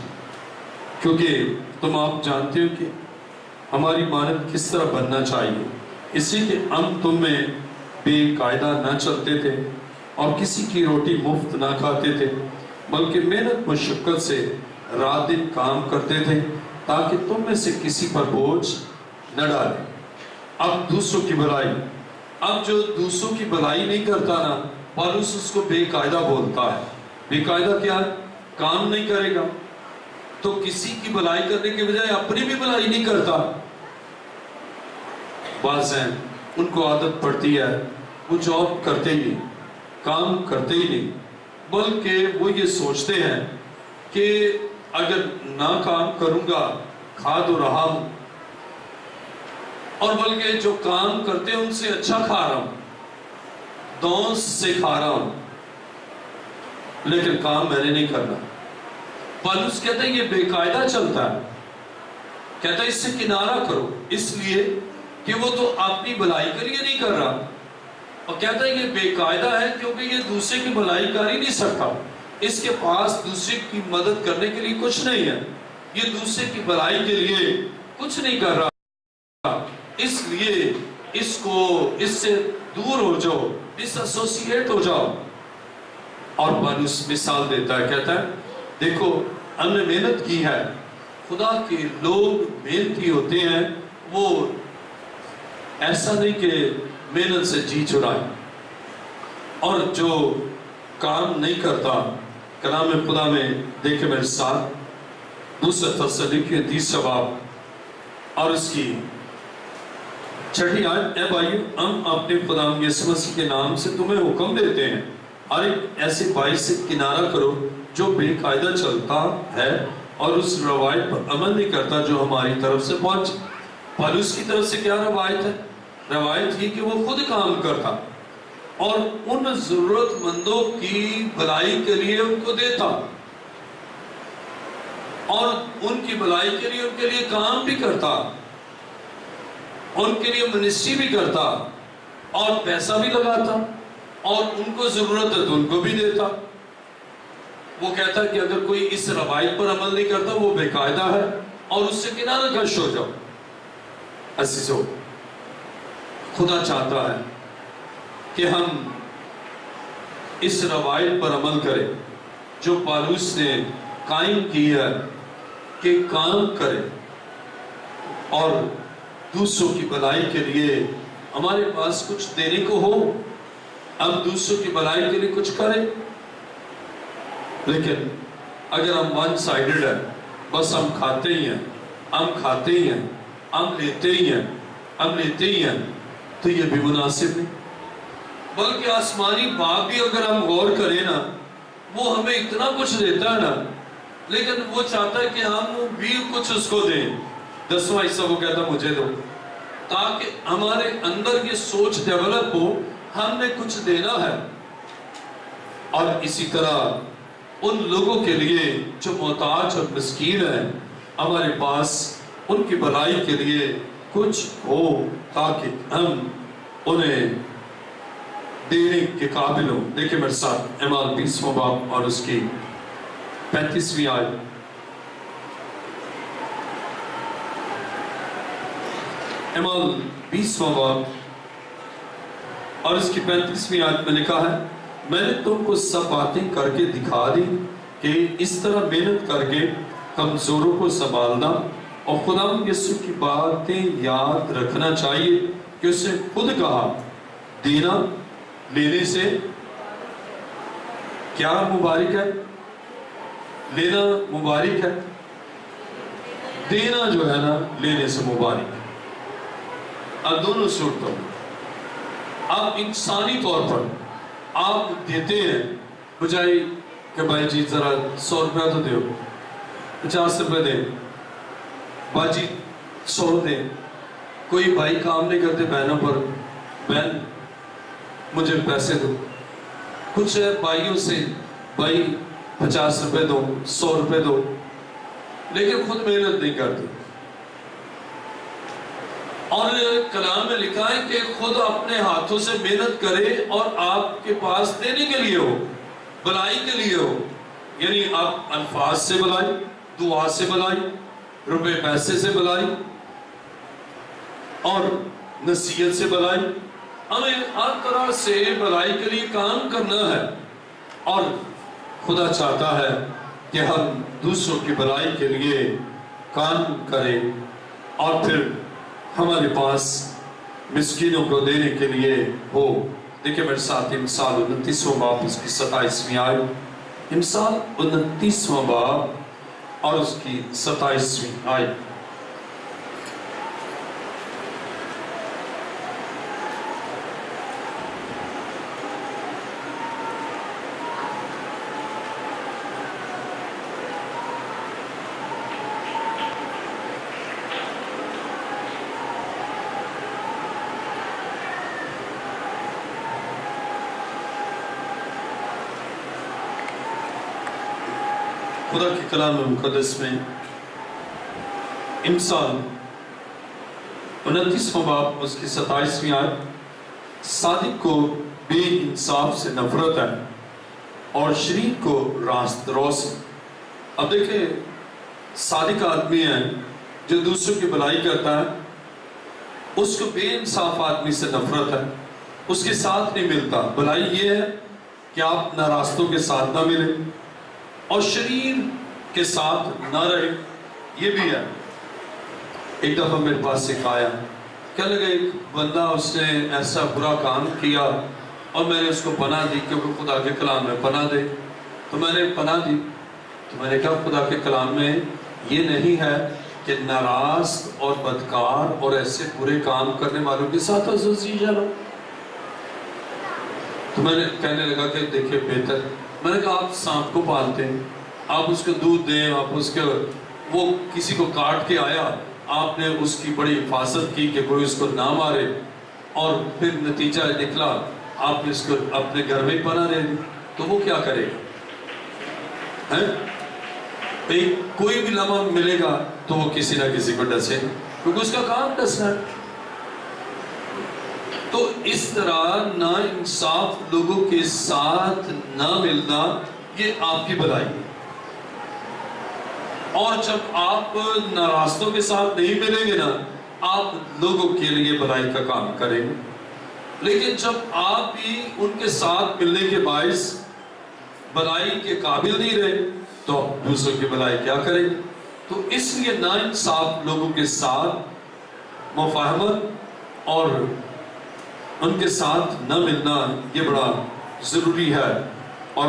کیونکہ تم آپ جانتے ہو کہ ہماری مانند کس طرح بننا چاہیے، اسی کہ ہم تم میں بے قاعدہ نہ چلتے تھے اور کسی کی روٹی مفت نہ کھاتے تھے، بلکہ محنت مشقت سے رات دن کام کرتے تھے تاکہ تم میں سے کسی پر بوجھ نہ ڈالے۔ اب دوسروں کی بھلائی، اب جو دوسروں کی بھلائی نہیں کرتا نا، پالوس اس کو بے قاعدہ بولتا ہے۔ بے قاعدہ کیا ہے؟ کام نہیں کرے گا تو کسی کی بھلائی کرنے کے بجائے اپنی بھی بھلائی نہیں کرتا۔ بعض ہیں ان کو عادت پڑتی ہے وہ جاب کرتے ہی نہیں، کام کرتے ہی نہیں، بلکہ وہ یہ سوچتے ہیں کہ اگر نہ کام کروں گا کھا تو رہا ہوں، اور بلکہ جو کام کرتے ہیں ان سے اچھا کھا رہا ہوں، دوست سے کھا رہا ہوں، لیکن کام میں نے نہیں کرنا۔ پالوس کہتا ہے یہ بے قاعدہ چلتا ہے، کہتا ہے اس سے کنارہ کرو، اس لیے کہ وہ تو اپنی بھلائی کے لیے نہیں کر رہا، اور کہتا ہے یہ بے قاعدہ ہے کیونکہ یہ دوسرے کی بھلائی کر ہی نہیں سکتا، اس کے پاس دوسرے کی مدد کرنے کے لیے کچھ نہیں ہے، یہ دوسرے کی بھلائی کے لیے کچھ نہیں کر رہا، اس لیے اس سے دور ہو جاؤ، ڈس ایسوسیٹ ہو جاؤ۔ اور پالوس مثال دیتا ہے، کہتا ہے دیکھو ہم نے محنت کی ہے، خدا کے لوگ محنتی ہوتے ہیں، وہ ایسا نہیں کہ محنت سے جی چھڑائے، اور جو کام نہیں کرتا، کلام خدا میں دیکھیں میرے ساتھ دوسرا تسالونیکیوں 3 باب اور اس کی 6 آیت، اے بھائیو، ہم اپنے خداوند یسوع مسیح کے نام سے تمہیں حکم دیتے ہیں، ہر ایک ایسے بھائی سے کنارہ کرو جو بے قاعدہ چلتا ہے اور اس روایت پر عمل نہیں کرتا جو ہماری طرف سے پہنچ۔ پالوس کی طرف سے کیا روایت ہے؟ روایت یہ کہ وہ خود کام کرتا اور ان ضرورت مندوں کی بھلائی کے لیے ان کو دیتا، اور ان کی بھلائی کے لیے ان کے لیے کام بھی کرتا، ان کے لیے منسٹری بھی کرتا اور پیسہ بھی لگاتا۔ اور ان کو ضرورت ہے تو ان کو بھی دیتا. وہ کہتا کہ اگر کوئی اس روایت پر عمل نہیں کرتا وہ بے قاعدہ ہے اور اس سے کنارہ کش ہو جاؤ. عزیزو، خدا چاہتا ہے کہ ہم اس روایت پر عمل کریں جو پالوس نے قائم کی ہے کہ کام کرے اور دوسروں کی بھلائی کے لیے ہمارے پاس کچھ دینے کو ہو، ہم دوسروں کی بھلائی کے لیے کچھ کریں. لیکن اگر ہم ون سائیڈڈ ہیں، بس ہم کھاتے ہی ہیں، ہم کھاتے ہی ہیں، ہم لیتے ہی ہیں، ہم لیتے ہی ہیں، تو یہ بھی مناسب نہیں. بلکہ آسمانی باپ بھی اگر ہم غور کریں نا، وہ ہمیں اتنا کچھ دیتا ہے نا، لیکن وہ چاہتا ہے کہ ہم بھی کچھ اس کو دیں. 10واں حصہ وہ کہتا مجھے دو، تاکہ ہمارے اندر یہ سوچ ڈیولپ ہو ہم نے کچھ دینا ہے. اور اسی طرح ان لوگوں کے لیے جو محتاج اور مسکین ہیں، ہمارے پاس ان کی بھلائی کے لیے کچھ ہو تاکہ ہم انہیں دینے کے قابل ہوں. دیکھیں میرے ساتھ اعمال 20واں باب اور اس کی 35ویں آیت. اعمال 20واں باب اور اس کی 35ویں آیت میں لکھا ہے، میں نے تم کو سب باتیں کر کے دکھا دی کہ اس طرح محنت کر کے کمزوروں کو سنبھالنا اور خدا یسوع کی باتیں یاد رکھنا چاہیے کہ اس نے خود کہا دینا لینے سے کیا مبارک ہے، لینا مبارک ہے، دینا جو ہے نا لینے سے مبارک ہے. اب دونوں صورتوں میں آپ انسانی طور پر آپ دیتے ہیں، بجائے کہ بھائی جی ذرا 100 روپیہ تو دو، 50 روپے دیں، باجی 100 دیں. کوئی بھائی کام نہیں کرتے بہنوں پر، بہن مجھے پیسے دو. کچھ بھائیوں سے بھائی 50 روپے دو، 100 روپے دو، لیکن خود محنت نہیں کرتے. اور کلام میں لکھا ہے کہ خود اپنے ہاتھوں سے محنت کرے اور آپ کے پاس دینے کے لیے ہو، بھلائی کے لیے ہو. یعنی آپ الفاظ سے بھلائی، دعا سے بھلائی، روپے پیسے سے بھلائی اور نصیحت سے بھلائی. ہمیں ہر طرح سے بھلائی کے لیے کام کرنا ہے اور خدا چاہتا ہے کہ ہم دوسروں کی بھلائی کے لیے کام کریں اور پھر ہمارے پاس مسکینوں کو دینے کے لیے ہو. دیکھیں میرے ساتھ امثال 29واں باب اس کی 27ویں آیت. امثال 29واں باب اور اس کی 27ویں آیت. خدا کی کلام مقدس میں امثال 29واں باب اس کی 27ویں آیت، صادق کو بے انصاف سے نفرت ہے اور شریر کو راست روشن. اب دیکھیں صادق آدمی ہے جو دوسروں کی بھلائی کرتا ہے، اس کو بے انصاف آدمی سے نفرت ہے، اس کے ساتھ نہیں ملتا. بھلائی یہ ہے کہ آپ ناراستوں کے ساتھ نہ ملیں اور شریر کے ساتھ نہ رہے. یہ بھی ہے. ایک دفعہ میرے پاس ایک آیا، کہنے لگا ایک بندہ اس نے ایسا برا کام کیا اور میں نے اس کو پناہ دی کیونکہ خدا کے کلام میں پناہ دے. تو میں نے پناہ دی. تو میں نے کہا خدا کے کلام میں یہ نہیں ہے کہ ناراض اور بدکار اور ایسے برے کام کرنے والوں کے ساتھ عزیز جانو. تو میں نے کہنے لگا کہ دیکھیں بہتر، میں نے کہا آپ سانپ کو پالتے ہیں، آپ اس کو دودھ دیں، آپ اس کے وہ کسی کو کاٹ کے آیا، آپ نے اس کی بڑی حفاظت کی کہ کوئی اس کو نہ مارے، اور پھر نتیجہ نکلا آپ نے اس کو اپنے گھر میں پناہ دے دی. تو وہ کیا کرے گا؟ کوئی بھی لمحہ ملے گا تو وہ کسی نہ کسی کو ڈسے، کیونکہ اس کا کام ڈسنا ہے. تو اس طرح ناانصاف لوگوں کے ساتھ نہ ملنا یہ آپ کی بھلائی ہے۔ اور جب آپ ناراستوں کے ساتھ نہیں ملیں گے نا، آپ لوگوں کے لیے بھلائی کا کام کریں گے۔ لیکن جب آپ بھی ان کے ساتھ ملنے کے باعث بھلائی کے قابل نہیں رہے تو آپ دوسروں کی بھلائی کیا کریں گے؟ تو اس لیے ناانصاف لوگوں کے ساتھ مفاہمت اور ان کے ساتھ نہ ملنا یہ بڑا ضروری ہے۔ اور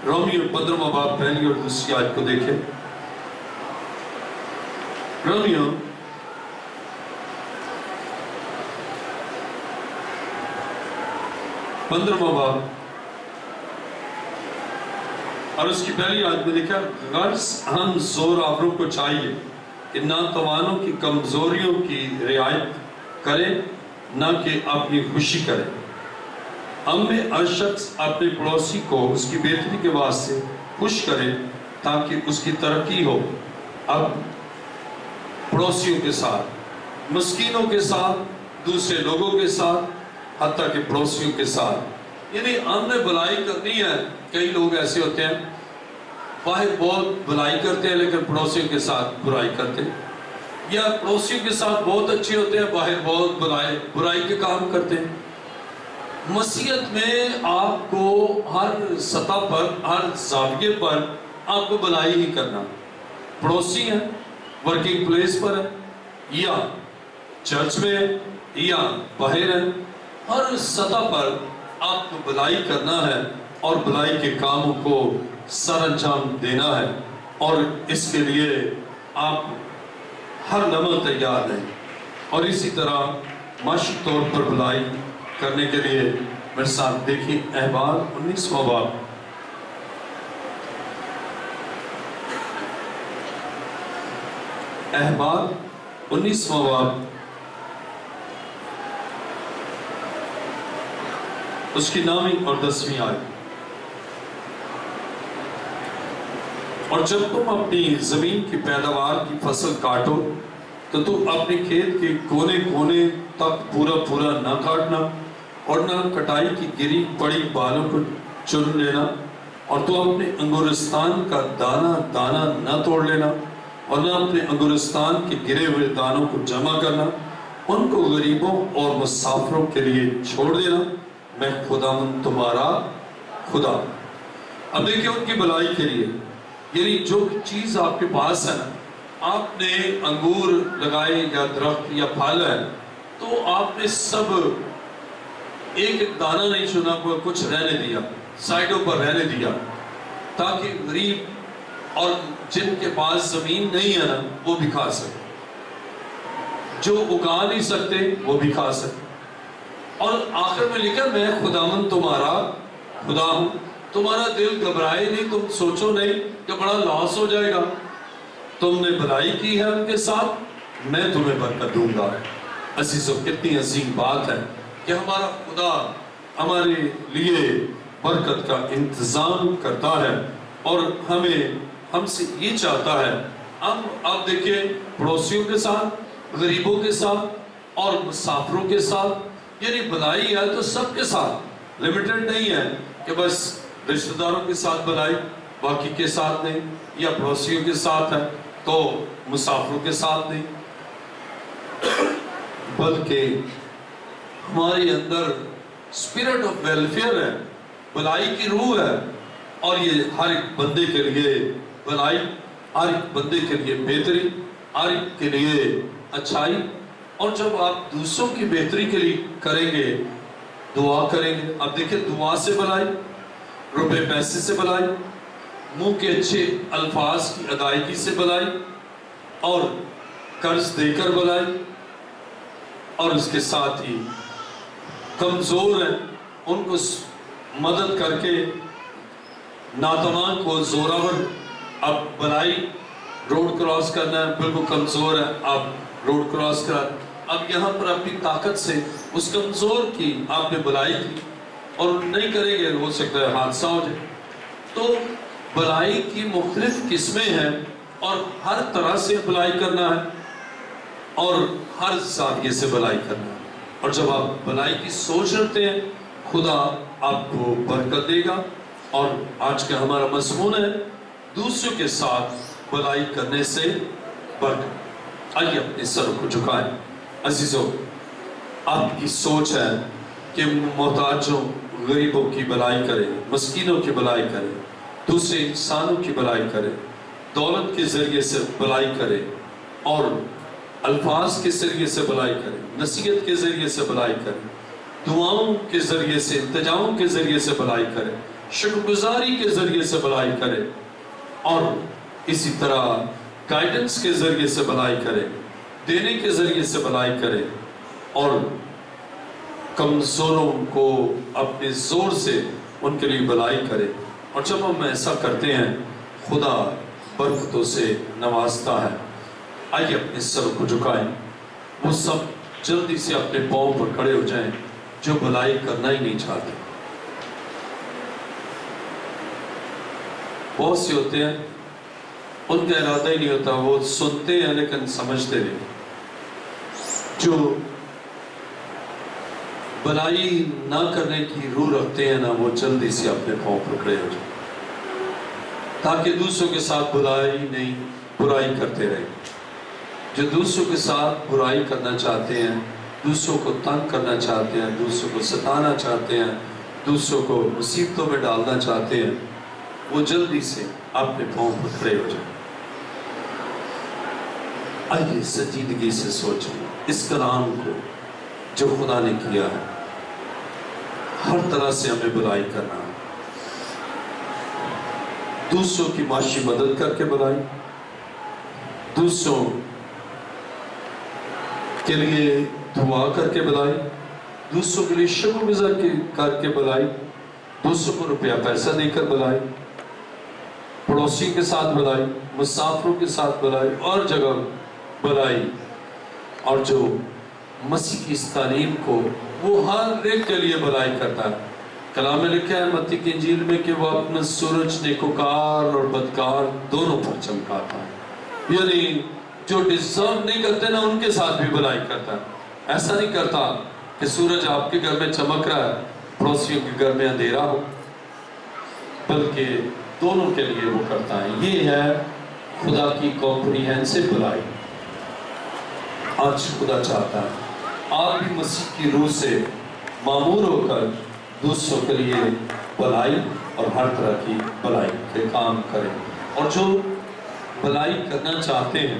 رومیو 15واں باب پہلی اور دوسری آیت کو دیکھیں۔ رومیو 15واں باب اور اس کی پہلی آیت میں لکھا، غرض ہم زور آوروں کو چاہیے کہ ناتوانوں کی کمزوریوں کی رعایت کریں، نہ کہ اپنی خوشی کریں۔ ہم میں ہر شخص اپنے پڑوسی کو اس کی بہتری کے واسطے خوش کرے تاکہ اس کی ترقی ہو۔ اب پڑوسیوں کے ساتھ، مسکینوں کے ساتھ، دوسرے لوگوں کے ساتھ، حتیٰ کہ پڑوسیوں کے ساتھ، یعنی ہم نے بھلائی کرنی ہے۔ کئی لوگ ایسے ہوتے ہیں باہر بہت بھلائی کرتے ہیں لیکن پڑوسیوں کے ساتھ برائی کرتے ہیں، یا پڑوسیوں کے ساتھ بہت اچھے ہوتے ہیں باہر بہت برائی کے کام کرتے ہیں۔ مسیحیت میں آپ کو ہر سطح پر، ہر زاویے پر آپ کو بھلائی ہی کرنا، پڑوسی ہیں، ورکنگ پلیس پر ہے، یا چرچ میں ہے، یا باہر ہے، ہر سطح پر آپ کو بھلائی کرنا ہے اور بھلائی کے کاموں کو سر انجام دینا ہے، اور اس کے لیے آپ ہر لمحہ تیار ہیں۔ اور اسی طرح معاشی طور پر بھلائی کرنے کے لیے میرے ساتھ دیکھیں احبار 19واں باب، احبار 19واں باب اس کی 9ویں اور 10ویں آیت۔ اور جب تم اپنی زمین کی پیداوار کی فصل کاٹو تو تم اپنے کھیت کے کونے کونے تک پورا نہ کاٹنا، اور نہ کٹائی کی گری پڑی بالوں کو چن لینا، اور تو اپنے انگورستان کا دانہ دانہ نہ توڑ لینا، اور نہ اپنے انگورستان کے گرے ہوئے دانوں کو جمع کرنا، ان کو غریبوں اور مسافروں کے لیے چھوڑ دینا، میں خداوند تمہارا خدا۔ اب دیکھیں ان کی بھلائی کے لیے، یعنی جو چیز آپ کے پاس ہے نا، آپ نے انگور لگائے یا درخت یا پھل ہے تو آپ نے سب ایک ایک دانہ نہیں چنا، کچھ رہنے دیا، سائڈوں پر رہنے دیا، تاکہ غریب اور جن کے پاس زمین نہیں ہے نا وہ بھی کھا سکے، جو اگا نہیں سکتے وہ بھی کھا سکے۔ اور آخر میں لکھا، میں خداوند تمہارا خدا ہوں۔ تمہارا دل گھبرائے نہیں، تم سوچو نہیں کہ بڑا لاس ہو جائے گا، تم نے بھلائی کی ہے ان کے ساتھ، میں تمہیں برکت دوں گا۔ عزیزو، کتنی عظیم بات ہے کہ ہمارا خدا ہمارے لیے برکت کا انتظام کرتا ہے، اور ہم سے یہ چاہتا ہے ہم اب دیکھیں پڑوسیوں کے ساتھ، غریبوں کے ساتھ اور مسافروں کے ساتھ، یعنی بھلائی ہے تو سب کے ساتھ، لمیٹڈ نہیں ہے کہ بس رشتہ داروں کے ساتھ بھلائی باقی کے ساتھ نہیں، یا پڑوسیوں کے ساتھ ہے تو مسافروں کے ساتھ نہیں، بلکہ ہمارے اندر اسپرٹ آف ویلفیئر ہے، بھلائی کی روح ہے، اور یہ ہر ایک بندے کے لیے بھلائی، ہر ایک بندے کے لیے بہتری، ہر ایک کے لیے اچھائی۔ اور جب آپ دوسروں کی بہتری کے لیے کریں گے، دعا کریں گے، اب دیکھیں دعا سے بھلائی، روپے پیسے سے بھلائی، منہ کے اچھے الفاظ کی ادائیگی سے بھلائی، اور قرض دے کر بھلائی، اور اس کے ساتھ ہی کمزور ہیں ان کو مدد کر کے، ناتوان کو زوراور، اب بھلائی، روڈ کراس کرنا ہے، بالکل کمزور ہے، آپ روڈ کراس کرا، اب یہاں پر اپنی طاقت سے اس کمزور کی آپ نے بھلائی کی، اور نہیں کریں گے ہو سکتا ہے حادثہ ہو جائے۔ تو بھلائی کی مختلف قسمیں ہیں، اور ہر طرح سے بھلائی کرنا ہے، اور ہر زاویے سے بھلائی کرنا ہے۔ اور جب آپ بھلائی کی سوچ رکھتے ہیں خدا آپ کو برکت دے گا۔ اور آج کا ہمارا مضمون ہے دوسروں کے ساتھ بھلائی کرنے سے برکت۔ آئیے اپنے سر کو جھکائیں۔ عزیزوں، آپ کی سوچ ہے کہ محتاجوں غریبوں کی بھلائی کرے، مسکینوں کی بھلائی کرے، دوسرے انسانوں کی بھلائی کرے، دولت کے ذریعے سے بھلائی کرے اور الفاظ کے ذریعے سے بھلائی کرے، نصیحت کے ذریعے سے بھلائی کرے، دعاؤں کے ذریعے سے، التجاؤں کے ذریعے سے بھلائی کرے، شکر گزاری کے ذریعے سے بھلائی کرے، اور اسی طرح گائیڈنس کے ذریعے سے بھلائی کرے، دینے کے ذریعے سے بھلائی کرے، اور کمزوروں کو اپنے زور سے ان کے لیے بھلائی کرے۔ اور جب ہم ایسا کرتے ہیں خدا برکتوں سے نوازتا ہے۔ آئیے اپنے سر کو جھکائیں۔ وہ سب جلدی سے اپنے پاؤں پر کھڑے ہو جائیں جو بھلائی کرنا ہی نہیں چاہتے۔ بہت سے ہوتے ہیں ان کا ارادہ ہی نہیں ہوتا، وہ سنتے ہیں لیکن سمجھتے نہیں۔ جو بھلائی نہ کرنے کی روح رکھتے ہیں نا، وہ جلدی سے اپنے پاؤں پر کھڑے ہو جائیں تاکہ دوسروں کے ساتھ برائی کرتے رہیں۔ جو دوسروں کے ساتھ برائی کرنا چاہتے ہیں، دوسروں کو تنگ کرنا چاہتے ہیں، دوسروں کو ستانا چاہتے ہیں، دوسروں کو مصیبتوں میں ڈالنا چاہتے ہیں، وہ جلدی سے اپنے پاؤں پر کھڑے ہو جائیں۔ آئیے سنجیدگی سے سوچیں اس کلام کو جو خدا نے کیا ہے۔ ہر طرح سے ہمیں بھلائی کرنا ہے، دوسروں کی معاشی مدد کر کے بھلائی، دوسروں کے لیے دعا کر کے بھلائی، دوسروں کے لیے شکر گزار کر کے بھلائی، دوسروں کو روپیہ پیسہ دے کر بھلائی، پڑوسی کے ساتھ بھلائی، مسافروں کے ساتھ بھلائی، اور جگہ بھلائی۔ اور جو مسیح کی اس تعلیم کو وہ ہر ایک کے لیے بھلائی کرتا ہے۔ کلام میں لکھا ہے متی کی انجیل میں کہ وہ اپنا سورج نیکوکار اور بدکار دونوں پر چمکاتا ہے، یعنی جو ڈیزرو نہیں کرتے نا ان کے ساتھ بھی بھلائی کرتا ہے۔ ایسا نہیں کرتا کہ سورج آپ کے گھر میں چمک رہا ہے، پڑوسیوں کے گھر میں اندھیرا ہو، بلکہ دونوں کے لیے وہ کرتا ہے۔ یہ ہے خدا کی کمپریہنسو بھلائی۔ آج خدا چاہتا ہے آپ بھی مسیح کی روح سے معمور ہو کر دوسروں کے لیے بھلائی اور ہر طرح کی بھلائی کے کام کریں، اور جو بھلائی کرنا چاہتے ہیں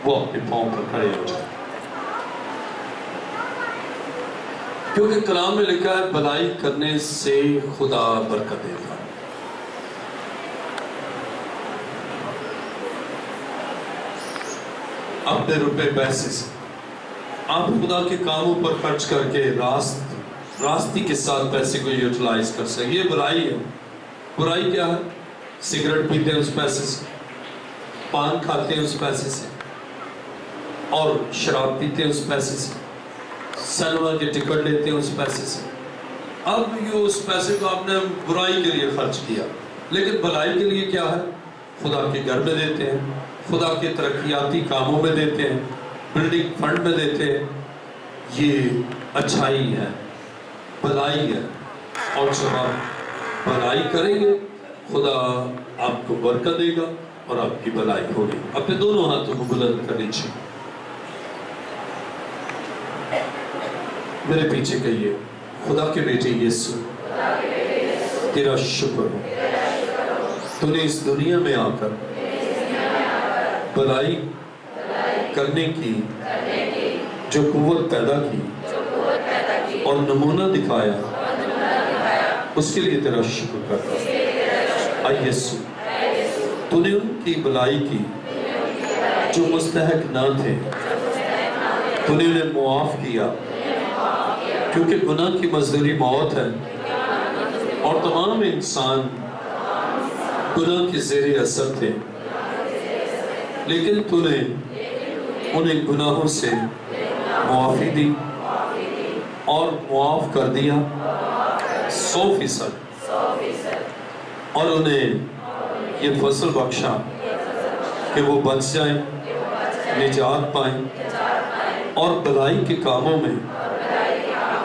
وہ اپنے پاؤں پر کھڑے ہو جائیں، کیونکہ کلام میں لکھا ہے بھلائی کرنے سے خدا برکت دیتا ہے۔ اپنے روپے پیسے سے آپ خدا کے کاموں پر خرچ کر کے راستی کے ساتھ پیسے کو یوٹیلائز کر سکیں، یہ برائی ہے۔ برائی کیا ہے؟ سگریٹ پیتے ہیں اس پیسے سے، پان کھاتے ہیں اس پیسے سے، اور شراب پیتے ہیں اس پیسے سے، سینما کے ٹکٹ لیتے ہیں اس پیسے سے۔ اب یہ اس پیسے کو آپ نے برائی کے لیے خرچ کیا، لیکن بھلائی کے لیے کیا ہے؟ خدا کے گھر میں دیتے ہیں، خدا کے ترقیاتی کاموں میں دیتے ہیں، بلڈنگ فنڈ میں دیتے ہیں۔ یہ اچھائی ہے، بھلائی ہے، اور جب آپ بھلائی کریں گے خدا آپ کو برکت دے گا اور آپ کی بھلائی ہوگی۔ اپنے دونوں ہاتھوں کو بلند کر لیجیے، میرے پیچھے کہیے خدا کے بیٹے یسوع تیرا شکر ہو، تو نے اس دنیا میں آ کر بھلائی کرنے کی جو قوت پیدا کی اور نمونہ دکھایا، اس کے لیے تیرا شکر کرتا ہوں۔ اے یسوع، تو نے ان کی بھلائی کی جو مستحق نہ تھے، تو نے انہیں معاف کیا، کیونکہ گناہ کی مزدوری موت ہے، اور تمام انسان گناہ کے زیر اثر تھے، لیکن تو نے انہیں گناہوں سے معافی دی اور معاف کر دیا 100%، اور انہیں یہ فضل بخشا کہ وہ بچ جائیں، نجات پائیں، اور بھلائی کے کاموں میں